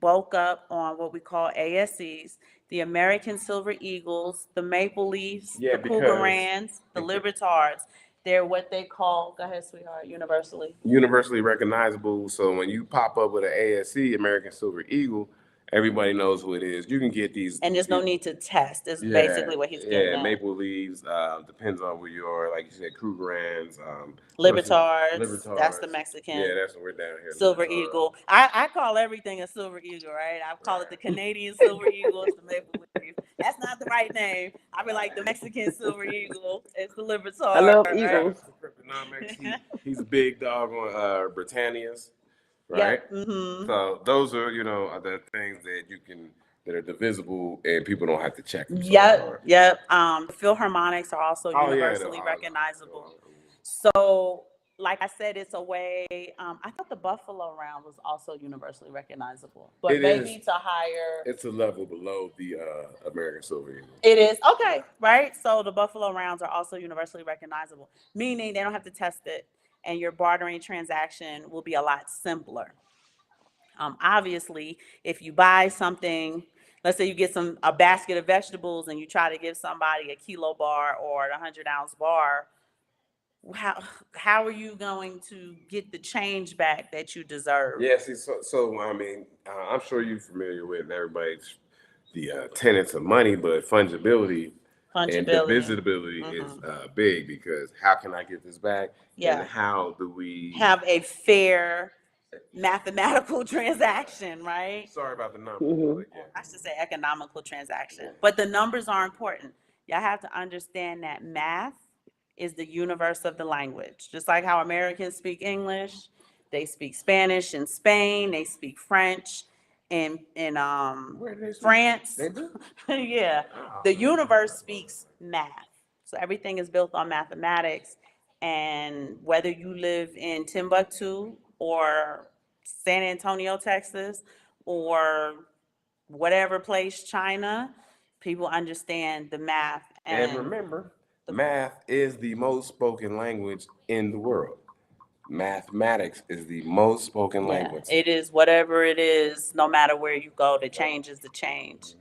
bulk up on what we call ASCs, the American Silver Eagles, the Maple Leafs, Yeah, the because Cougarans, the Libertards. They're what they call, go ahead, sweetheart, universally. universally recognizable. So when you pop up with an ASC, American Silver Eagle, Everybody knows who it is. You can get these. And there's no need to test, is basically what he's getting at. Maple leaves, depends on where you are. Like you said, Krugerrands, Libertards, that's the Mexican. Yeah, that's what we're down here. Silver Eagle. I call everything a Silver Eagle, right? I call it the Canadian Silver Eagle. It's the maple leaf. That's not the right name. I be like the Mexican Silver Eagle. It's the Libertard. I love right? eagles. He's a big dog on Britannias, right? Yep. Mm-hmm. So those are, the things that are divisible and people don't have to check them. Yep. Philharmonics are also universally recognizable. So, like I said, it's a way. I thought the Buffalo Round was also universally recognizable, but maybe to higher. It's a level below the American Silver Eagle. It is okay, right? So the Buffalo Rounds are also universally recognizable, meaning they don't have to test it, and your bartering transaction will be a lot simpler. Obviously, if you buy something, let's say you get a basket of vegetables and you try to give somebody a kilo bar or a 100-ounce bar, how are you going to get the change back that you deserve? Yeah, see, so I mean, I'm sure you're familiar with everybody's tenets of money, but fungibility and divisibility is big, because how can I get this back? Yeah. And how do we have a fair mathematical transaction, right? Sorry about the numbers. Mm-hmm. I should say economical transaction, but the numbers are important. Y'all have to understand that math is the universe of the language. Just like how Americans speak English, they speak Spanish in Spain, they speak French in France. They do? Yeah. The universe speaks math. So everything is built on mathematics. And whether you live in Timbuktu or San Antonio, Texas, or whatever place, China, people understand the math. And remember, math is the most spoken language in the world. Mathematics is the most spoken language. It is whatever it is, no matter where you go, the change is the change.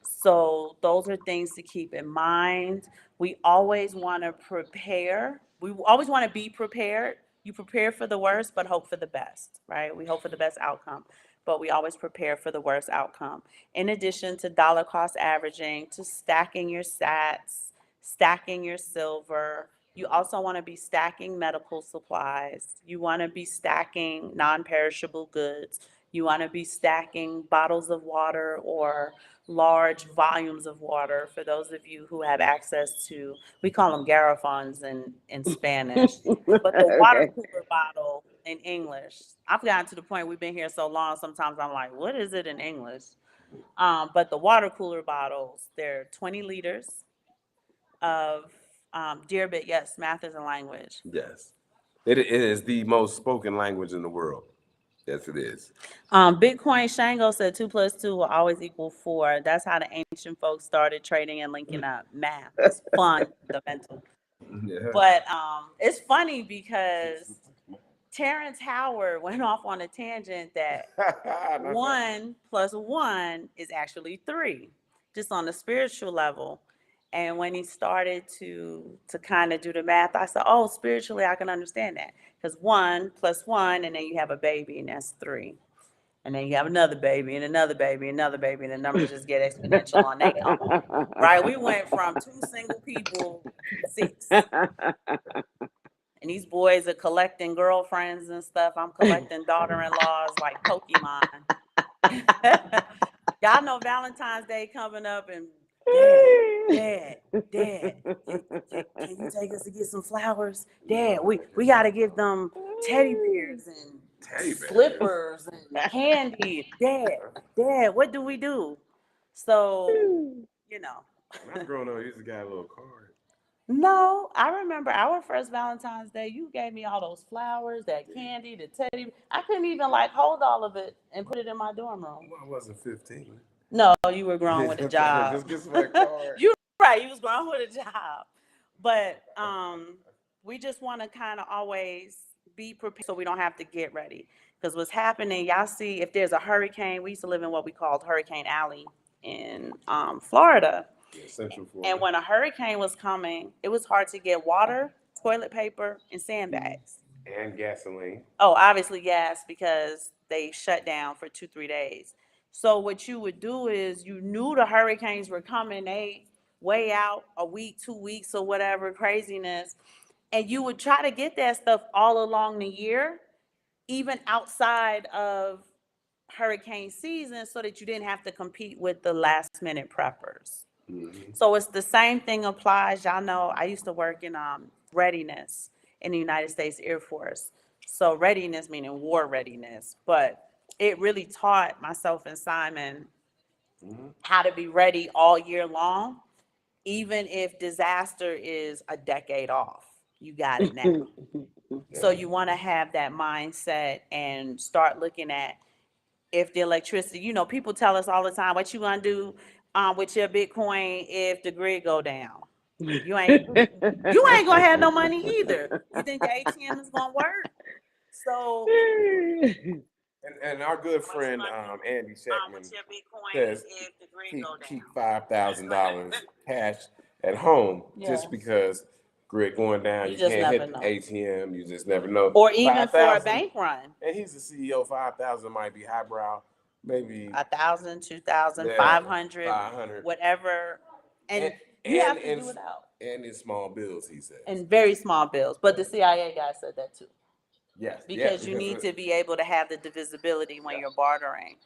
So those are things to keep in mind. We always want to prepare. We always want to be prepared. You prepare for the worst, but hope for the best, right? We hope for the best outcome, but we always prepare for the worst outcome. In addition to dollar cost averaging, to stacking your sats, stacking your silver, you also want to be stacking medical supplies. You want to be stacking non-perishable goods. You want to be stacking bottles of water or large volumes of water. For those of you who have access to, we call them garrafons in Spanish, but the water cooler bottle in English. I've gotten to the point, we've been here so long, sometimes I'm like, what is it in English? But the water cooler bottles, they're 20 liters of dear bit. Yes, math is a language. Yes, it is the most spoken language in the world. Yes, it is. Bitcoin Shango said 2 + 2 will always equal 4. That's how the ancient folks started trading and linking up. Math is fundamental. Yeah. But it's funny because Terrence Howard went off on a tangent that 1 + 1 is actually 3, just on the spiritual level. And when he started to kind of do the math, I said, oh, spiritually, I can understand that. Because 1 + 1, and then you have a baby, and that's 3. And then you have another baby, and another baby, and another baby, and the numbers just get exponential on their own. Right? We went from 2 single people to 6. And these boys are collecting girlfriends and stuff. I'm collecting daughter-in-laws like Pokemon. Y'all know Valentine's Day coming up, and Dad, can you take us to get some flowers? Dad, we got to give them teddy bears and slippers and candy. Dad, what do we do? So, When I was growing up, I used to get a little card. No, I remember our first Valentine's Day, you gave me all those flowers, that candy, the teddy. I couldn't even hold all of it and put it in my dorm room. Well, I wasn't 15. No, you were grown with a job. Just get some card. You right, you was grown with a job. But we just want to kind of always be prepared so we don't have to get ready. Because what's happening, y'all see, if there's a hurricane, we used to live in what we called Hurricane Alley in Florida. Yeah, Central Florida. And when a hurricane was coming, it was hard to get water, toilet paper, and sandbags. And gasoline. Oh, obviously gas, because they shut down for 2-3 days. So what you would do is you knew the hurricanes were coming, they way out a week, 2 weeks or whatever craziness. And you would try to get that stuff all along the year, even outside of hurricane season, so that you didn't have to compete with the last minute preppers. So it's the same thing applies. Y'all know I used to work in readiness in the United States Air Force. So readiness meaning war readiness, but it really taught myself and Simon how to be ready all year long, even if disaster is a decade off. You got it now. So you want to have that mindset and start looking at if the electricity, you know, people tell us all the time, what you gonna do with your Bitcoin if the grid go down? You ain't gonna have no money either. You think the ATM is gonna work? So And our good friend Andy Sheckman says keep $5,000 cash at home, just because grid going down, you just can't never hit the know. ATM, you just never know. Or even for a 5,000, bank run. and he's the CEO. 5,000 might be highbrow, maybe 1,000, 2,000, yeah, 500, whatever, and you have to do it out. And in small bills, he says. And very small bills, but the CIA guy said that too. Yes, Because you need to be able to have the divisibility when you're bartering.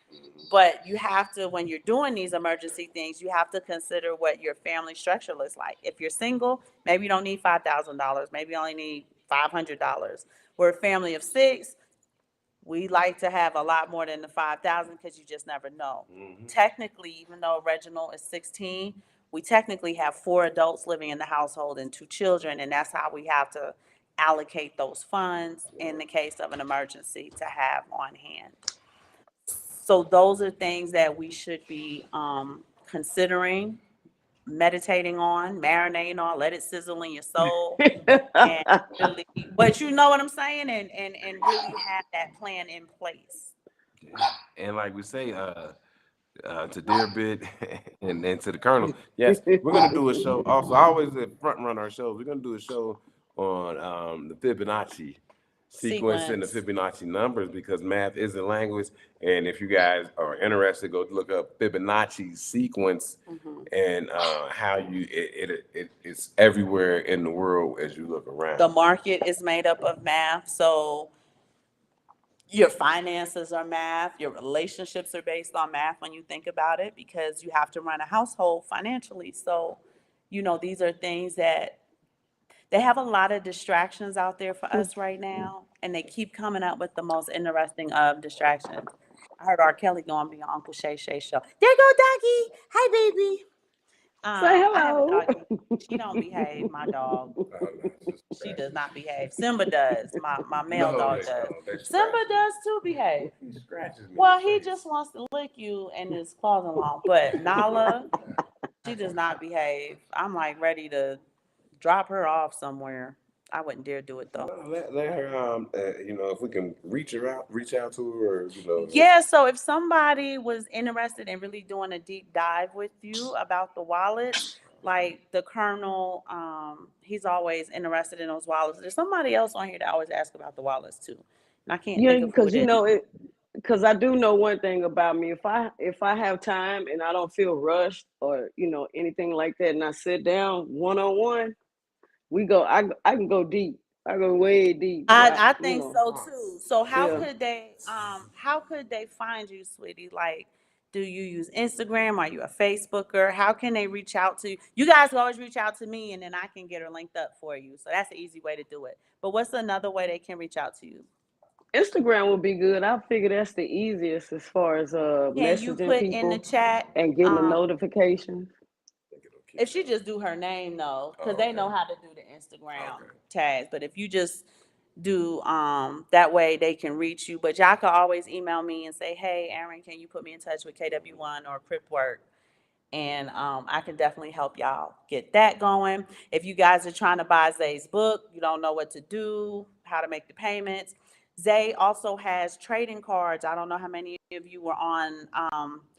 But you have to, when you're doing these emergency things, you have to consider what your family structure looks like. If you're single, maybe you don't need $5,000. Maybe you only need $500. We're a family of 6. We like to have a lot more than the 5,000 because you just never know. Technically, even though Reginald is 16, we technically have 4 adults living in the household and 2 children, and that's how we have to allocate those funds in the case of an emergency to have on hand. So those are things that we should be considering, meditating on, marinating on, let it sizzle in your soul, and really, but you know what I'm saying, and really have that plan in place. And like we say, to Dear Bit and to the Colonel, yes, we're gonna do a show. Also, I always front run our shows. We're gonna do a show on the Fibonacci sequence and the Fibonacci numbers, because math is a language. And if you guys are interested, go look up Fibonacci sequence and how it's everywhere in the world as you look around. The market is made up of math, so your finances are math, your relationships are based on math when you think about it, because you have to run a household financially. So, you know, these are things that they have a lot of distractions out there for us right now, and they keep coming up with the most interesting of distractions. I heard R. Kelly going to be on Uncle Shay Shay show. There go doggy. Hi, baby. Say I have a hello. doggy. She don't behave, my dog. She does not behave. Simba does. My male dog does. Simba does too behave. He scratches me. Well, he just wants to lick you and his claws along. But Nala, she does not behave. I'm like ready to drop her off somewhere. I wouldn't dare do it though. Let her, you know, if we can reach out to her, or, you know. Yeah, so if somebody was interested in really doing a deep dive with you about the wallets, like the Colonel, he's always interested in those wallets. There's somebody else on here that always asks about the wallets too. And I can't Yeah, think of who because it you is. know it. Because I do know one thing about me. If I have time and I don't feel rushed or anything like that, and I sit down one on one, we go. I can go deep. I go way deep. I think so too. So Yeah. how could they find you, sweetie? Like, do you use Instagram? Are you a Facebooker? How can they reach out to you? You guys can always reach out to me, and then I can get her linked up for you. So that's the easy way to do it. But what's another way they can reach out to you? Instagram would be good. I figure that's the easiest as far as Can you messaging put in the people chat and getting the notifications. if she just do her name though, because they know how to do the Instagram tags. But if you just do that way they can reach you. But y'all can always email me and say, hey Aaron, can you put me in touch with KW1 or Cryptwork? And I can definitely help y'all get that going. If you guys are trying to buy Zay's book, you don't know what to do, how to make the payments, Zay also has trading cards. I don't know how many of you were on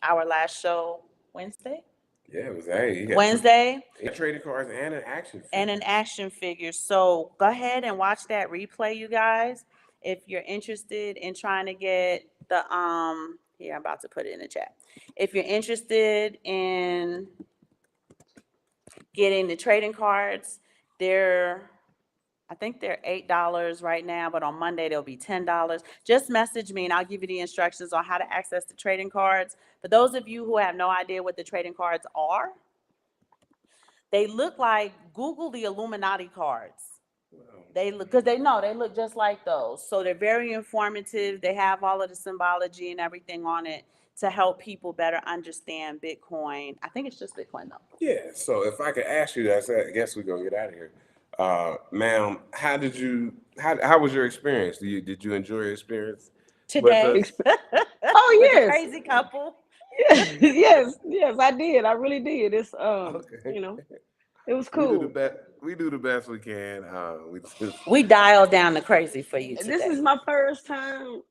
our last show Wednesday. Yeah, it was Wednesday. He got trading cards and an action figure. So go ahead and watch that replay, you guys. If you're interested in trying to get the Here, I'm about to put it in the chat. If you're interested in getting the trading cards, I think they're $8 right now, but on Monday they'll be $10. Just message me and I'll give you the instructions on how to access the trading cards. For those of you who have no idea what the trading cards are, they look like, Google the Illuminati cards. They look, because they look just like those. So they're very informative. They have all of the symbology and everything on it to help people better understand Bitcoin. I think it's just Bitcoin though. Yeah. So if I could ask you that, I guess we're gonna get out of here. Ma'am, how was your experience? Did you enjoy your experience Today. with us? Oh With the yes, crazy couple. yes, I did. I really did. It's Okay. you know, it was We do the cool. best. We do the best we can. We dialed down the crazy for you This is today. my first time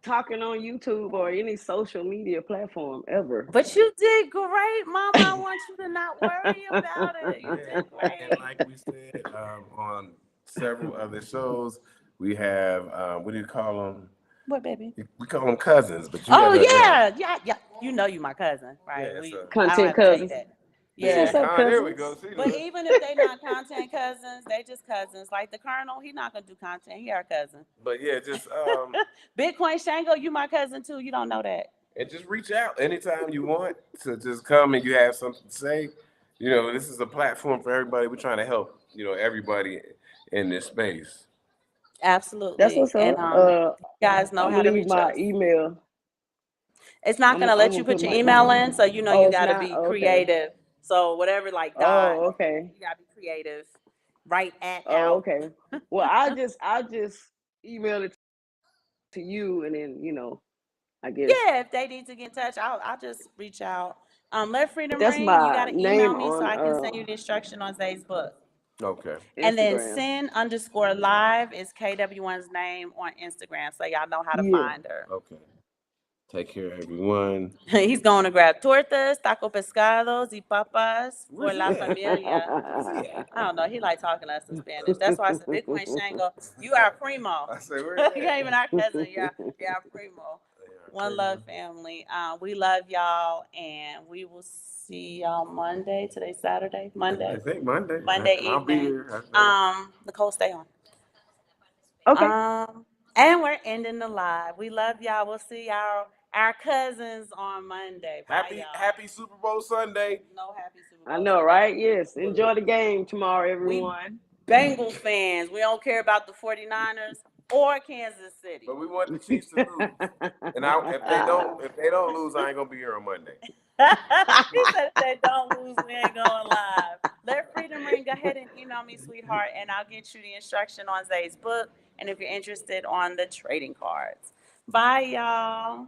talking on YouTube or any social media platform ever. But you did great, Mama. I want you to not worry about it. You did And great. like we said on several other shows, we have what do you call them? What, baby? We call them cousins, but you Oh gotta, yeah. You know you my cousin, right? Yeah, so- I don't Content have to tell you cousins. that. That's Yeah. what's up, there we cousins. go. See, But look. even if they not content cousins, they just cousins. Like the Colonel, he not gonna do content. He our cousin. But yeah, just Bitcoin Shango, you my cousin too. You don't know that. and just reach out anytime you want to just come and you have something to say. You know, this is a platform for everybody. We're trying to help, everybody in this space. Absolutely. That's what's And up. you guys know I'm how gonna to leave reach my us. email. It's not gonna I'm let gonna you put put your my email email. in, so you know Oh, you it's gotta not? be Okay. creative. So whatever, like dot, Oh, okay. you gotta be creative. Right at Oh, out. okay. Well, I just email it to you, and then I guess Yeah, if they need to get in touch, I'll just reach out. Let Freedom that's Ring. You my gotta email name me so on I can send you the instruction on Facebook. Okay. And then Instagram. sin_live is KW1's name on Instagram, so y'all know how to Yeah. find her. Okay. Take care, everyone. He's going to grab tortas, taco pescados, y papas for Where's he la at? familia. Where's he at? I don't know. He like talking to us in Spanish. That's why I said Bitcoin Shango. You are primo. I said, where's You he ain't at? even our cousin. You're our primo. One love, family. We love y'all, and we will see y'all Monday. Today's Saturday. I Monday. think Monday. Monday I'll be evening. here. I think. Nicole, stay on. Okay. And we're ending the live. We love y'all. We'll see our cousins on Monday. Bye, y'all. Happy Super Bowl Sunday. No happy Super I Bowl know, Sunday. right? Yes. Enjoy the game tomorrow, everyone. Bengals fans. We don't care about the 49ers or Kansas City. But we want the Chiefs to lose. And if they don't lose, I ain't gonna be here on Monday. He said if they don't lose, we ain't going live. Let Freedom Ring go ahead and email me, sweetheart, and I'll get you the instruction on Zay's book. And if you're interested on the trading cards. Bye, y'all.